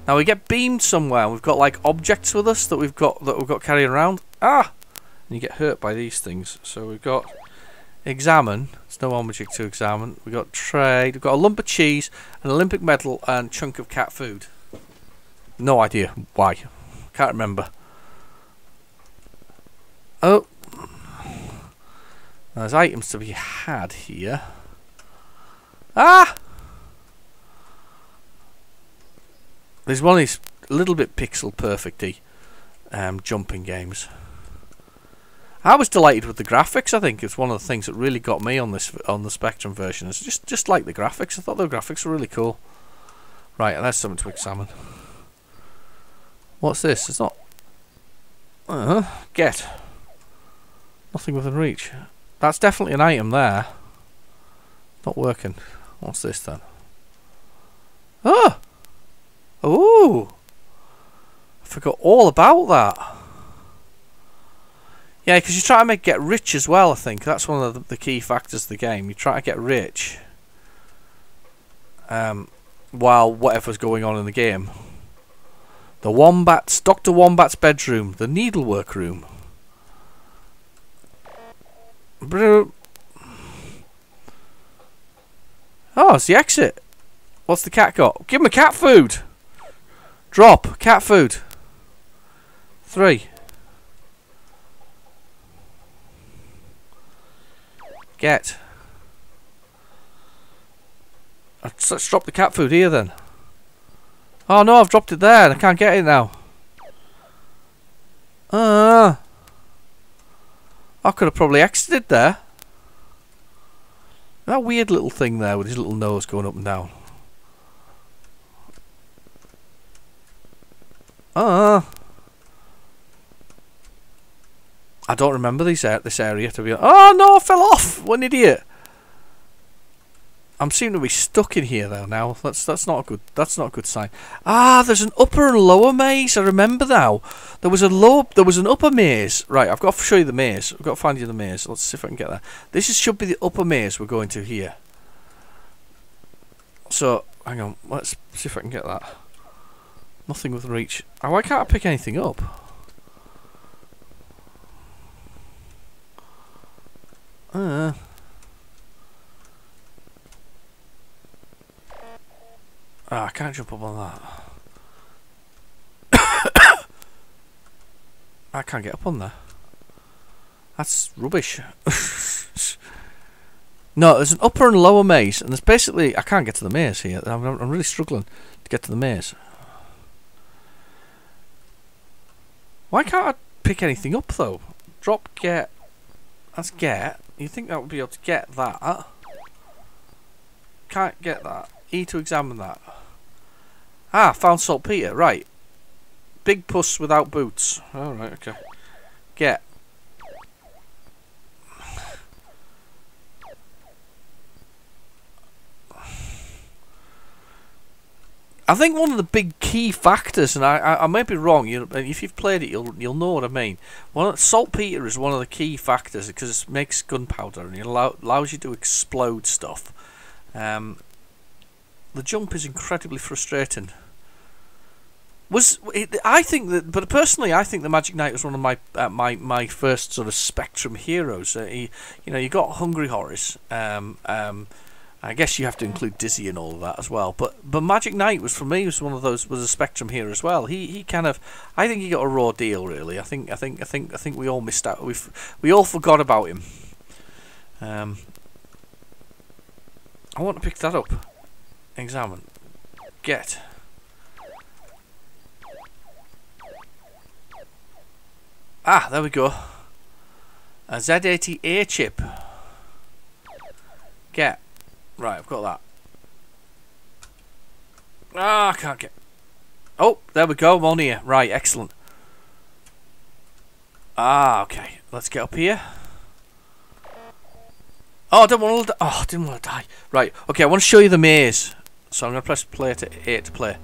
Now we get beamed somewhere. We've got like objects with us that we've got carrying around. Ah, and you get hurt by these things. So we've got examine. There's no object to examine. We've got trade. We've got a lump of cheese, an Olympic medal, and a chunk of cat food. No idea why. Can't remember. Oh. There's items to be had here. Ah! There's one of these a little bit pixel perfecty jumping games. I was delighted with the graphics. I think it's one of the things that really got me on the Spectrum version. It's just like the graphics. I thought the graphics were really cool. Right, and there's something to examine. What's this? It's not. Get. Nothing within reach. That's definitely an item there. Not working. What's this then? Oh! Ooh! I forgot all about that. Yeah, because you try to get rich as well, I think. That's one of the key factors of the game. You try to get rich. while whatever's going on in the game. The Wombat's, Dr. Wombat's bedroom, the needlework room. Oh, it's the exit. What's the cat got? Give him a cat food. Drop cat food. 3. Get. Let's drop the cat food here then. Oh no, I've dropped it there and I can't get it now. I could have probably exited there. That weird little thing there with his little nose going up and down. I don't remember this area to be honest. Oh no, I fell off! What an idiot! I'm seeming to be stuck in here though now. That's not a good sign. Ah, there's an upper and lower maze. I remember now. There was an upper maze. Right, I've got to show you the maze. I've got to find you the maze. Let's see if I can get that. Should be the upper maze we're going to here. So, hang on. Let's see if I can get that. Nothing within reach. Oh, why can't I pick anything up? I can't jump up on that. I can't get up on there. That's rubbish. No, there's an upper and lower maze, and there's basically... I can't get to the maze here. I'm really struggling to get to the maze. Why can't I pick anything up, though? Drop, get... That's get. You'd think that would be able to get that. Can't get that. E to examine that. Ah, found saltpeter. Right. Big puss without boots. Alright, okay. Get. I think one of the big key factors, and I may be wrong, if you've played it, you'll know what I mean. Saltpeter is one of the key factors because it makes gunpowder and it allows you to explode stuff. The jump is incredibly frustrating. I think that, but personally, I think the Magic Knight was one of my first sort of Spectrum heroes. You got Hungry Horace. I guess you have to include Dizzy and all of that as well. But Magic Knight was one of those, was a Spectrum hero as well. He kind of, I think he got a raw deal really. I think we all missed out. We all forgot about him. I want to pick that up. Examine. Get. Ah, there we go. A Z80A chip. Get. Right, I've got that. Ah, I can't get... Oh, there we go, I'm on here. Right, excellent. Ah, okay. Let's get up here. Oh, I didn't want to die. Right, okay, I want to show you the maze. So I'm going to press play to 8 to play.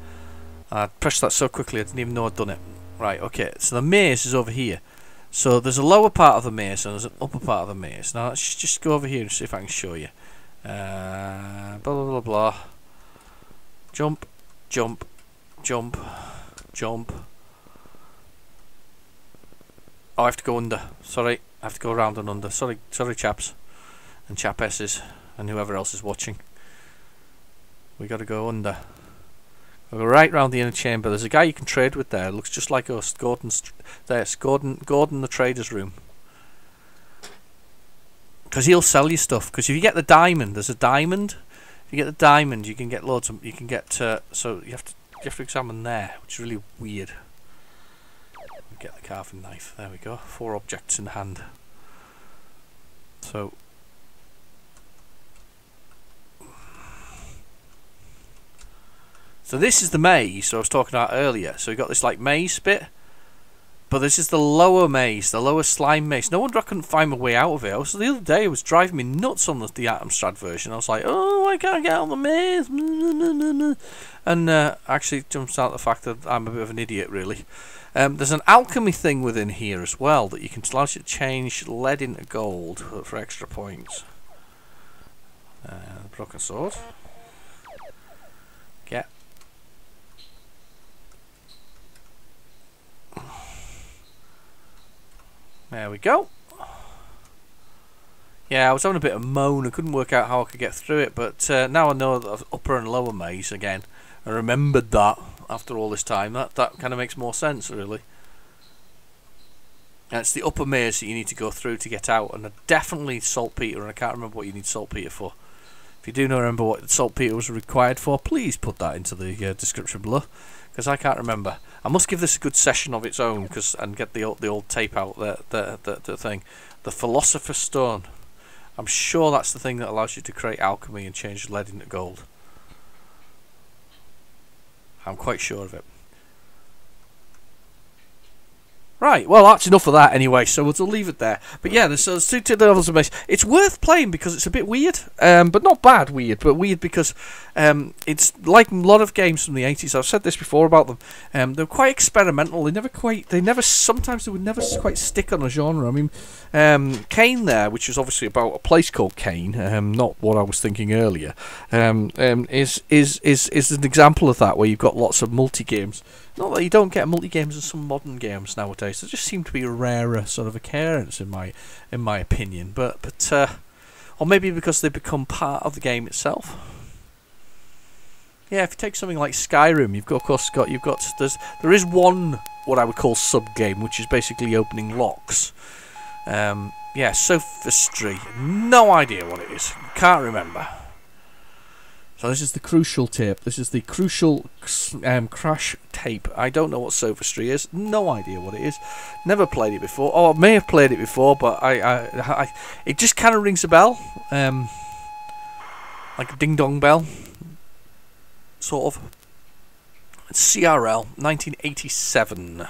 I pressed that so quickly I didn't even know I'd done it. Right, okay, so the maze is over here. So there's a lower part of the maze and there's an upper part of the maze. Now let's just go over here and see if I can show you. Blah blah blah blah. Jump, jump, jump, jump. Oh, I have to go under. Sorry, I have to go around and under. Sorry, chaps and chapesses and whoever else is watching. We got to go under. We'll go right round the inner chamber. There's a guy you can trade with there. Looks just like us. Gordon's there's Gordon the trader's room. Because he'll sell you stuff. Because if you get the diamond, there's a diamond. If you get the diamond, you can get loads of. You can get. So you have to examine there, which is really weird. Get the carving knife. There we go. 4 objects in hand. So. So this is the maze I was talking about earlier. So we got this like maze bit. But this is the lower maze, the lower slime maze. No wonder I couldn't find my way out of it. So the other day it was driving me nuts on the Atomstrad version. I was like, oh, I can't get out of the maze. And actually it jumps out the fact that I'm a bit of an idiot, really. There's an alchemy thing within here as well that you can allow you to change lead into gold for extra points. Broken sword. There we go. Yeah, I was having a bit of moan. I couldn't work out how I could get through it, but now I know that upper and lower maze again. I remembered that after all this time. That kind of makes more sense, really. And it's the upper maze that you need to go through to get out, and definitely saltpeter, and I can't remember what you need saltpeter for. If you do know, remember what saltpeter was required for, please put that into the description below, because I can't remember. I must give this a good session of its own, and get the old tape out, the thing. The Philosopher's Stone. I'm sure that's the thing that allows you to create alchemy and change lead into gold. I'm quite sure of it. Right, well that's enough of that anyway, so we'll leave it there. But yeah, there's two levels of base. It's worth playing because it's a bit weird, but not bad weird, but weird because it's like a lot of games from the 80s. I've said this before about them. They're quite experimental. Sometimes they would never quite stick on a genre. I mean, Kane there, which is obviously about a place called Kane, not what I was thinking earlier, is an example of that, where you've got lots of multi-games. Not that you don't get multi-games in some modern games nowadays. They just seem to be a rarer sort of occurrence in my opinion. But or maybe because they become part of the game itself. Yeah, if you take something like Skyrim, there is one what I would call sub-game, which is basically opening locks. Yeah, sophistry. No idea what it is. Can't remember. So this is the crucial tape. This is the crucial crash tape. I don't know what sophistry is. No idea what it is. Never played it before. Oh, I may have played it before, but it just kind of rings a bell, like a ding dong bell, sort of. It's CRL 1987.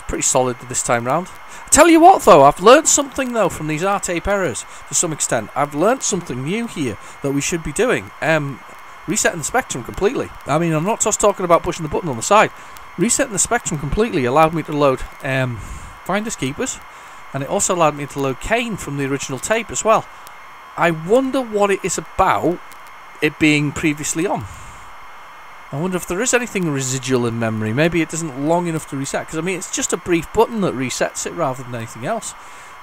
Pretty solid this time round. Tell you what though, I've learned something though from these R-tape errors to some extent. I've learned something new here that we should be doing. Resetting the spectrum completely. I mean, I'm not just talking about pushing the button on the side. Resetting the spectrum completely allowed me to load Finders Keepers, and it also allowed me to load Kane from the original tape as well. I wonder what it is about it being previously on. I wonder if there is anything residual in memory. Maybe it isn't long enough to reset, because I mean it's just a brief button that resets it rather than anything else.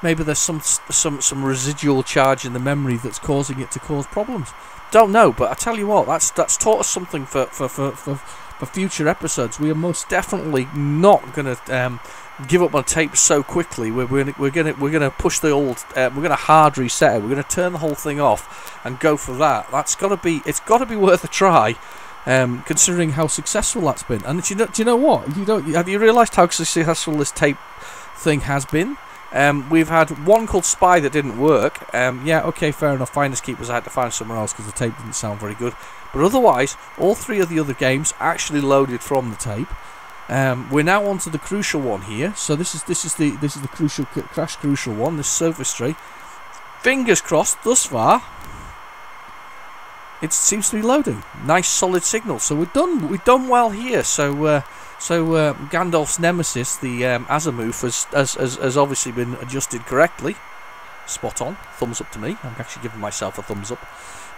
Maybe there's some residual charge in the memory that's causing it to cause problems. Don't know, but I tell you what, that's taught us something for future episodes. We are most definitely not going to give up on tape so quickly. We're gonna push the old. We're gonna hard reset it. We're gonna turn the whole thing off and go for that. It's got to be worth a try. Considering how successful that's been, and do you know what? Have you realised how successful this tape thing has been? We've had one called Spy that didn't work. Yeah, okay, fair enough. Finders Keepers I had to find somewhere else because the tape didn't sound very good. But otherwise, all three of the other games actually loaded from the tape. We're now on to the crucial one here. So this is the crucial crash crucial one. This sophistry. Fingers crossed thus far. It seems to be loading. Nice solid signal. So we've done well here. So Gandalf's nemesis, the Azimuth, has obviously been adjusted correctly. Spot on. Thumbs up to me. I'm actually giving myself a thumbs up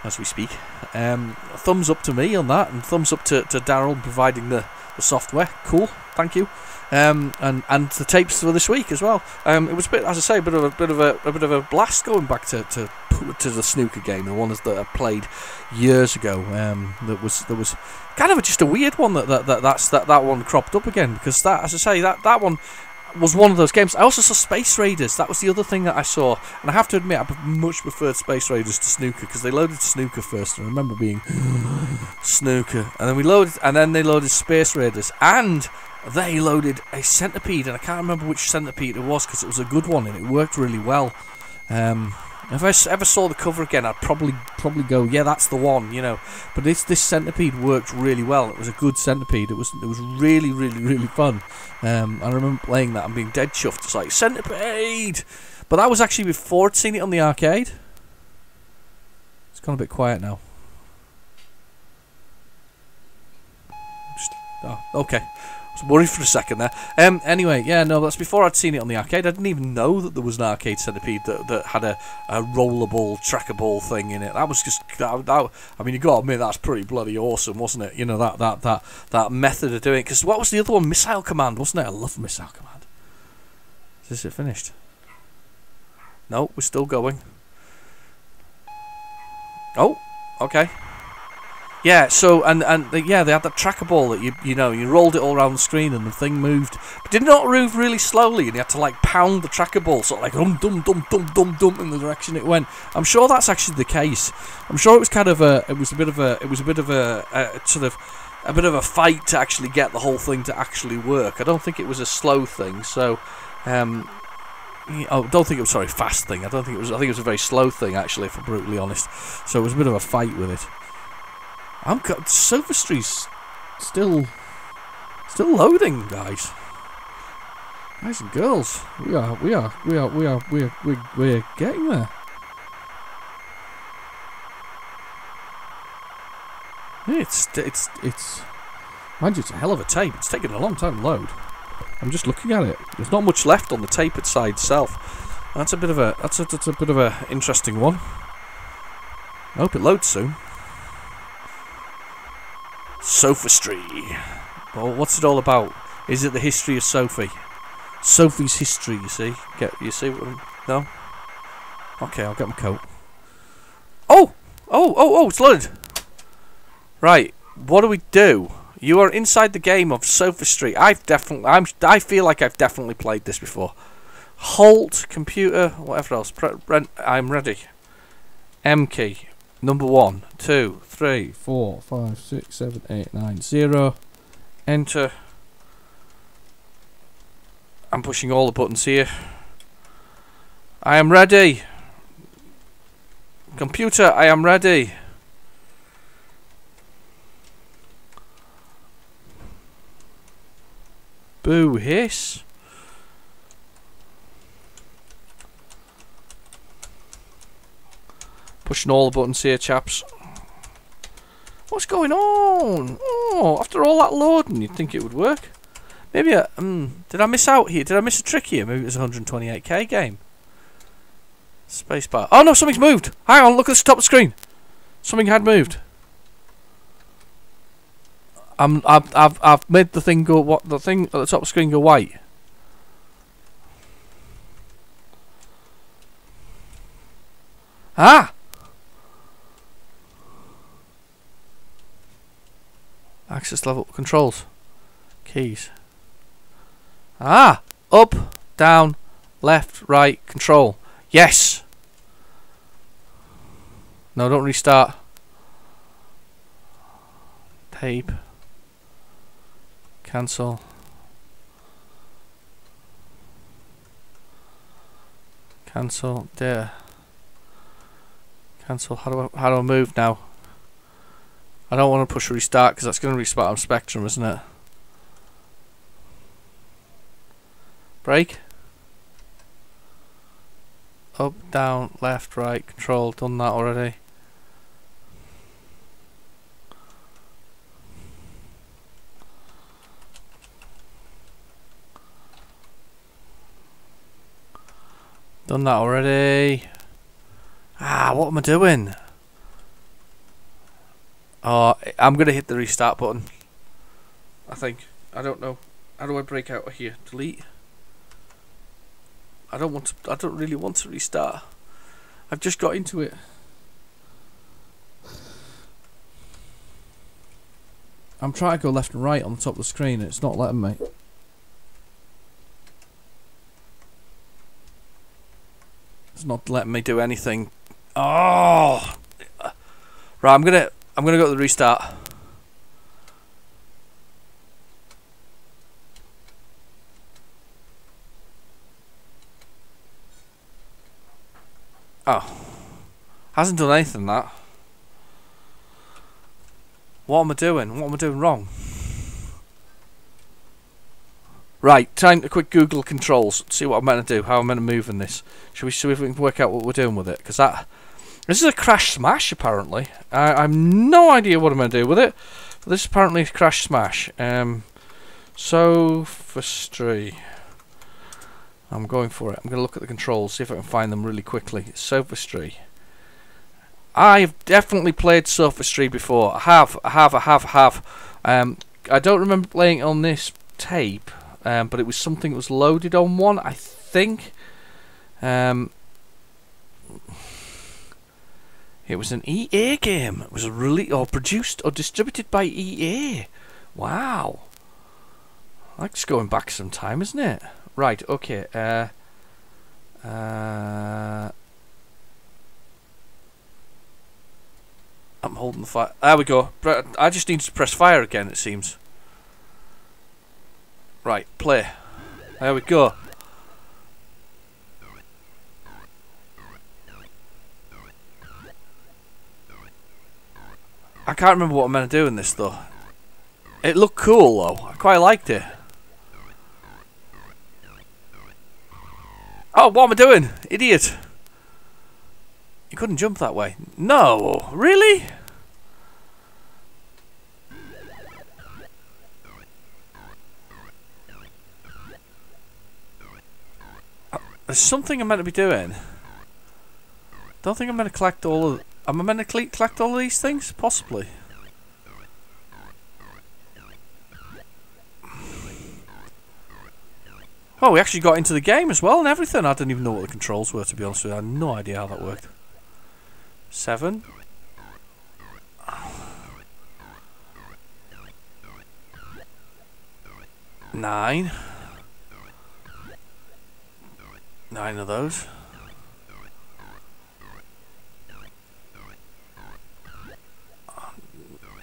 as we speak. Thumbs up to me on that, and thumbs up to Daryl providing the software. Cool. Thank you. And the tapes for this week as well. It was a bit, as I say, a bit of a blast going back to the snooker game, the one that I played years ago. That was kind of just a weird one that one cropped up again, because that, as I say, that one was one of those games. I also saw Space Raiders. That was the other thing that I saw, and I have to admit I much preferred Space Raiders to snooker, because they loaded snooker first, and I remember being snooker, and then they loaded Space Raiders, and they loaded a centipede, and I can't remember which centipede it was, because it was a good one and it worked really well. If I ever saw the cover again, I'd probably go, yeah, that's the one, you know. But this centipede worked really well. It was a good centipede. It was really, really, really fun. I remember playing that and being dead chuffed. It's like, centipede! But that was actually before I'd seen it on the arcade. It's gone a bit quiet now. Oh, okay. I was worried for a second there. Anyway, yeah, no, that's before I'd seen it on the arcade. I didn't even know that there was an arcade Centipede that had a rollable, trackable thing in it. That was just, I mean, you got to admit, that's pretty bloody awesome, wasn't it? You know, that method of doing it. Because what was the other one? Missile Command, wasn't it? I love Missile Command. Is it finished? No, we're still going. Oh, okay. Yeah, so yeah, they had that trackable that you know you rolled it all around the screen and the thing moved, but did not move really slowly, and you had to like pound the trackable sort of like dum dum dum dum dum dum in the direction it went. I'm sure that's actually the case. I'm sure it was kind of a bit of a sort of a bit of a fight to actually get the whole thing to actually work. I don't think it was a slow thing. So I don't think it was fast thing. I think it was a very slow thing actually, if I'm brutally honest. So it was a bit of a fight with it. Sophistry's still loading, guys. Guys and girls, we're getting there. It's mind you, it's a hell of a tape. It's taken a long time to load. I'm just looking at it. There's not much left on the tape side itself. That's a bit of a interesting one. I hope it loads soon. Sophistry. Well, what's it all about? Is it the history of Sophie? Sophie's history, you see? You see what no? Okay, I'll get my coat. Oh, it's loaded. Right, what do we do? You are inside the game of Sophistry. I feel like I've definitely played this before. Halt, computer, whatever else. I'm ready. M key. Number 1, 2, 3, 4, 5, 6, 7, 8, 9, 0. Enter. I'm pushing all the buttons here. I am ready. Computer, I am ready. Boo hiss. Pushing all the buttons here, chaps. What's going on? Oh, after all that loading, you'd think it would work. Maybe did I miss out here? Did I miss a trick here? Maybe it was a 128k game. Spacebar. Oh no, something's moved. Hang on, look at the top of the screen. Something had moved. I've made the thing go. What the thing at the top of the screen go white. Ah. Access level controls. Keys. Ah! Up, down, left, right, control. Yes! No, don't restart. Tape. Cancel. Cancel. There. Cancel. How do I move now? I don't want to push restart because that's going to restart on Spectrum, isn't it? Break. Up, down, left, right, control. Done that already. Done that already. Ah, what am I doing? Oh, I'm going to hit the restart button. I think. I don't know. How do I break out of here? Delete. I don't really want to restart. I've just got into it. I'm trying to go left and right on the top of the screen and it's not letting me. It's not letting me do anything. Oh! Right, I'm gonna go to the restart. Oh. Hasn't done anything, that. What am I doing? What am I doing wrong? Right, time to quick Google controls. See what I'm meant to do, how I'm meant to move in this. Shall we see if we can work out what we're doing with it? Because this is a crash smash, apparently. I have no idea what I'm going to do with it. This apparently is Crash Smash. Sophistry. I'm going for it. I'm going to look at the controls, see if I can find them really quickly. Sophistry. I've definitely played Sophistry before. I have. I don't remember playing it on this tape, but it was something that was loaded on one, I think. It was an EA game. It was produced or distributed by EA. Wow. That's going back some time, isn't it? Right, okay. I'm holding the fire. There we go. I just need to press fire again, it seems. Right, play. There we go. I can't remember what I'm meant to do in this, though. It looked cool, though. I quite liked it. Oh, what am I doing? Idiot. You couldn't jump that way. No, really? There's something I'm meant to be doing. Don't think I'm meant to collect all of... Am I meant to collect all of these things? Possibly. Oh, we actually got into the game as well and everything. I didn't even know what the controls were, to be honest with you. I had no idea how that worked. 7. Nine. 9 of those.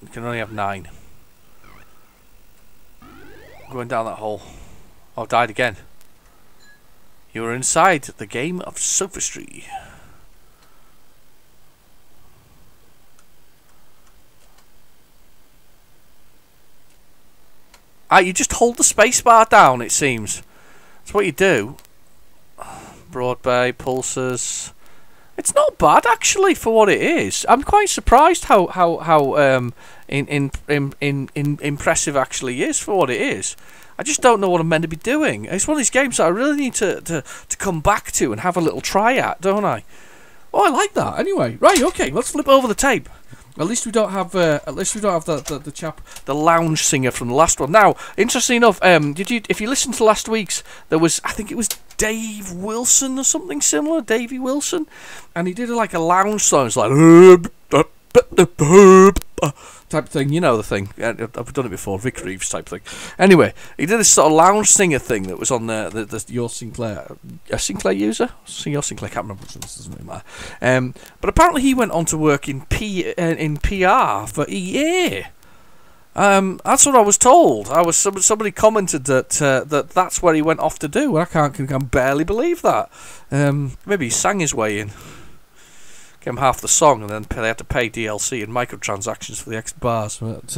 You can only have 9. Going down that hole. Oh, died again. You are inside the game of sophistry. You just hold the spacebar down, it seems. That's what you do. Broad Bay, pulsers. It's not bad actually for what it is. I'm quite surprised how impressive actually is for what it is. I just don't know what I'm meant to be doing. It's one of these games that I really need to come back to and have a little try at, don't I? Oh, I like that. Anyway, right, okay, let's flip over the tape. At least we don't have the chap, the lounge singer from the last one. Now, interesting enough, if you listened to last week's, there was, I think it was Dave Wilson or something similar, Davey Wilson, and he did like a lounge song. It's like type thing, you know the thing. I've done it before, Vic Reeves type thing. Anyway, he did this sort of lounge singer thing that was on the Your Sinclair, a Sinclair user, Your Sinclair, can't remember which one, doesn't really matter. But apparently he went on to work in PR for EA. That's what I was told. Somebody commented that that's where he went off to do. I can barely believe that. Maybe he sang his way in. Gave him half the song, and then they had to pay DLC and microtransactions for the extra bars. But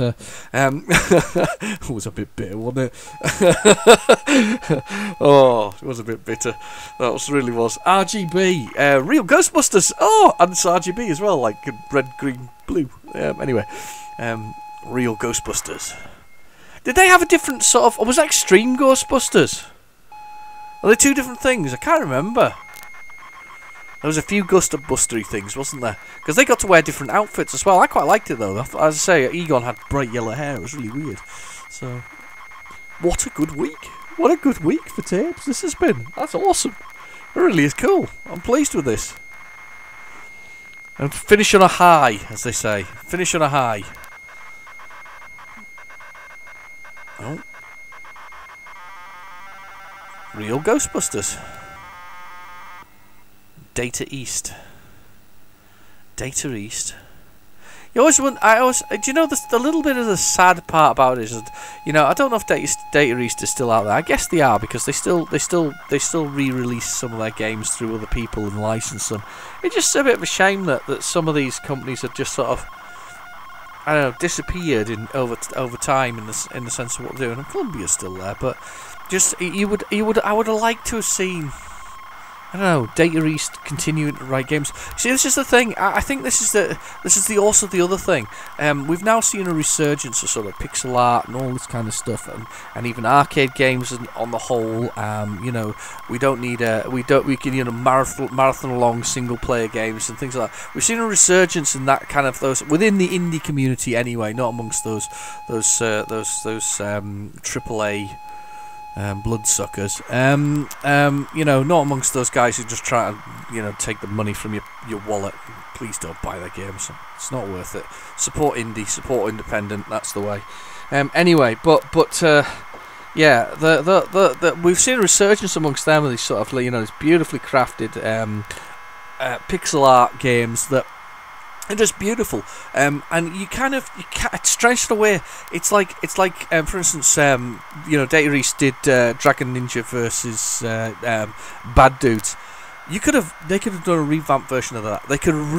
it was a bit bitter, wasn't it? Oh, it was a bit bitter. That really was. RGB, Real Ghostbusters. Oh, and it's RGB as well, like red, green, blue. Anyway, Real Ghostbusters. Did they have a different sort of? Or was that Extreme Ghostbusters? Are they two different things? I can't remember. There was a few Ghostbustery things, wasn't there? Because they got to wear different outfits as well. I quite liked it though. As I say, Egon had bright yellow hair. It was really weird. So, what a good week! What a good week for tapes this has been. That's awesome. It really is cool. I'm pleased with this. And finish on a high, as they say. Finish on a high. Oh. Real Ghostbusters. Data East. Data East. You always want. Do you know the little bit of the sad part about it is that, you know, I don't know if Data East is still out there. I guess they are, because they still re-release some of their games through other people and license them. It's just a bit of a shame that some of these companies have just sort of, I don't know, disappeared over time in the sense of what they're doing. And Columbia's still there, but just I would have liked to have seen I don't know, Data East continuing to write games. See, this is the thing. I think this is also the other thing. We've now seen a resurgence of sort of pixel art and all this kind of stuff, and even arcade games on the whole. You know, we can marathon long single player games and things like that. We've seen a resurgence in that kind of those within the indie community anyway, not amongst those AAA. Bloodsuckers. You know, not amongst those guys who just try to, you know, take the money from your wallet. Please don't buy their games. It's not worth it. Support indie, support independent. That's the way. Anyway, but yeah, we've seen a resurgence amongst them of these sort of, you know, these beautifully crafted pixel art games that. And just beautiful, and it's strange in a way. It's like for instance, you know, Data East did Dragon Ninja versus Bad Dudes. They could have done a revamped version of that. They could have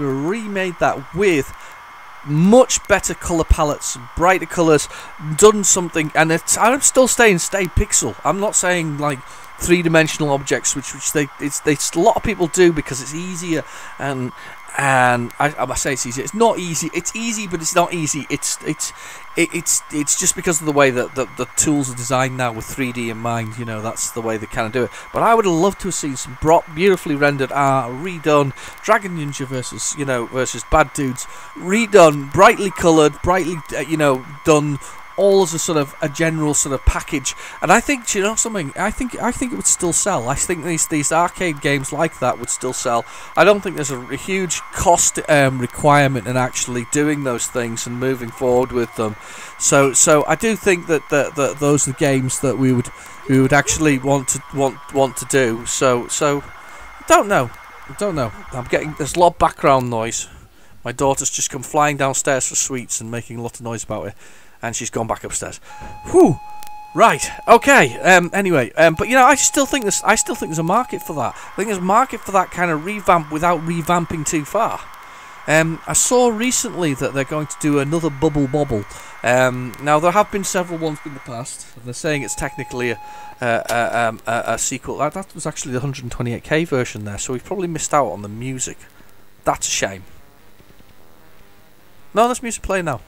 remade that with much better colour palettes, brighter colours, done something. And I'm still stay pixel. I'm not saying like three-dimensional objects, which they a lot of people do because it's easier and I say it's easy. It's not easy. It's easy, but it's not easy. It's just because of the way that the tools are designed now with 3D in mind. You know, that's the way they kind of do it. But I would have loved to have seen some beautifully rendered art redone. Dragon Ninja versus Bad Dudes redone, brightly coloured, brightly done. All as a sort of a general sort of package, and I think, you know something, I think it would still sell. I think these arcade games like that would still sell. I don't think there's a huge cost requirement in actually doing those things and moving forward with them. So I do think that those are the games that we would actually want to do. So don't know. There's a lot of background noise. My daughter's just come flying downstairs for sweets and making a lot of noise about it. And she's gone back upstairs. Whew. Right. Okay. Anyway. But you know, I still think there's a market for that. I think there's a market for that kind of revamp without revamping too far. I saw recently that they're going to do another Bubble Bobble. Now there have been several ones in the past. And they're saying it's technically a sequel. That was actually the 128K version there. So we've probably missed out on the music. That's a shame. No, there's music playing now.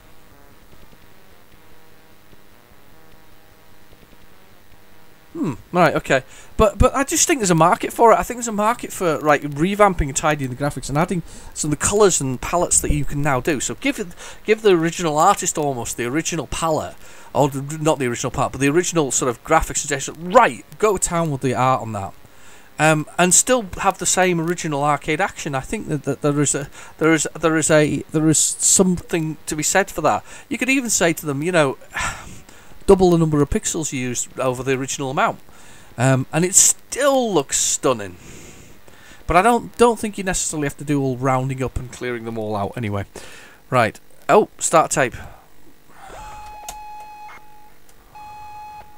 Right, okay. But I just think there's a market for it. I think there's a market for revamping and tidying the graphics and adding some of the colours and palettes that you can now do. So give the original artist almost the original palette, or not the original palette, but the original sort of graphic suggestion. Right, go to town with the art on that. And still have the same original arcade action. I think that there is something to be said for that. You could even say to them, you know, double the number of pixels you used over the original amount, and it still looks stunning. But I don't think you necessarily have to do all rounding up and clearing them all out. Anyway, right. Oh, start tape.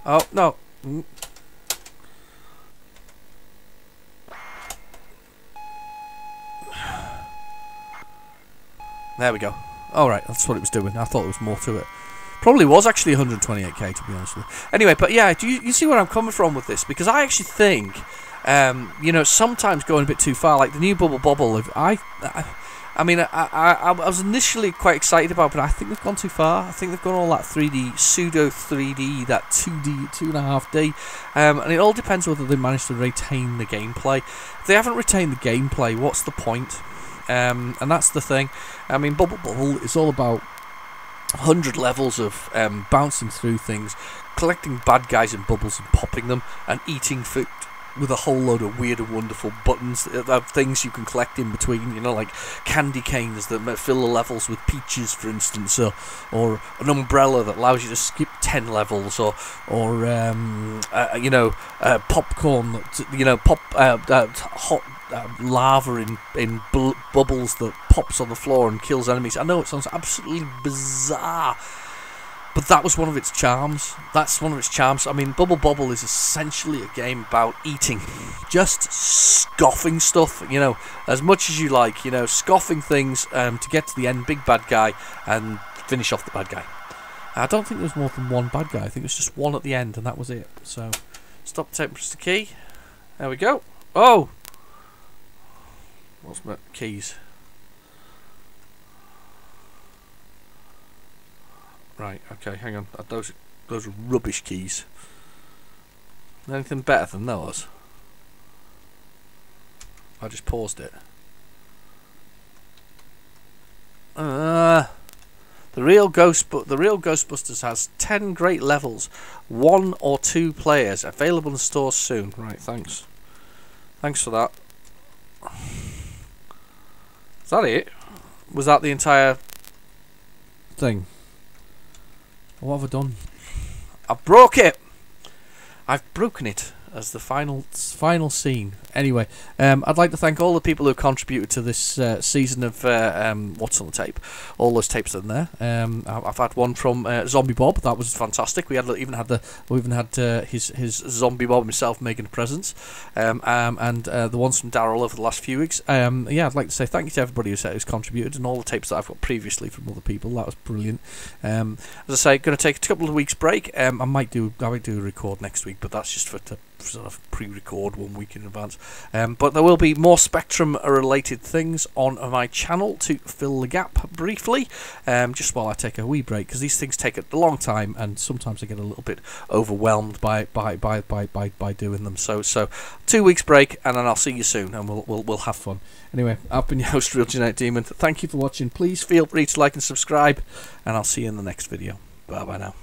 Oh no. There we go. Alright, that's what it was doing. I thought there was more to it. Probably was actually 128k, to be honest with you. Anyway, but yeah, you see where I'm coming from with this? Because I actually think, you know, sometimes going a bit too far, like the new Bubble Bobble, I was initially quite excited about, but I think they've gone too far. I think they've gone all that 3D, pseudo 3D, that 2D, 2.5D, and it all depends whether they manage to retain the gameplay. If they haven't retained the gameplay, what's the point? And that's the thing. I mean, Bubble Bobble is all about 100 levels of bouncing through things, collecting bad guys in bubbles and popping them, and eating food with a whole load of weird and wonderful buttons, things you can collect in between, you know, like candy canes that fill the levels with peaches, for instance, or an umbrella that allows you to skip 10 levels, or popcorn, you know, hot lava in bubbles that pops on the floor and kills enemies. I know it sounds absolutely bizarre, but that was one of its charms. That's one of its charms. I mean, Bubble Bobble is essentially a game about eating, just scoffing stuff, you know, as much as you like, you know, scoffing things to get to the end, big bad guy, and finish off the bad guy. I don't think there's more than one bad guy. I think there's just one at the end, and that was it. So, stop tape, press the key. There we go. Oh! What's my keys? Right, okay, hang on. Those are rubbish keys. Anything better than those? I just paused it. The real Ghostbusters has 10 great levels, 1 or 2 players, available in stores soon. Right, thanks. Thanks for that. Is that it? Was that the entire thing? What have I done? I broke it! I've broken it as the final scene. Anyway, I'd like to thank all the people who contributed to this season of What's on the Tape. All those tapes are in there. I've had one from Zombie Bob. That was fantastic. We even had his Zombie Bob himself making a presence. And the ones from Daryl over the last few weeks. Yeah, I'd like to say thank you to everybody who's contributed, and all the tapes that I've got previously from other people. That was brilliant. As I say, going to take a couple of weeks break. I might do a record next week, but that's just to sort of pre-record 1 week in advance. But there will be more Spectrum-related things on my channel to fill the gap briefly, just while I take a wee break, because these things take a long time, and sometimes I get a little bit overwhelmed by doing them. So 2 weeks break, and then I'll see you soon, and we'll have fun. Anyway, I've been your host, Real Genetic Demon. Thank you for watching. Please feel free to like and subscribe, and I'll see you in the next video. Bye bye now.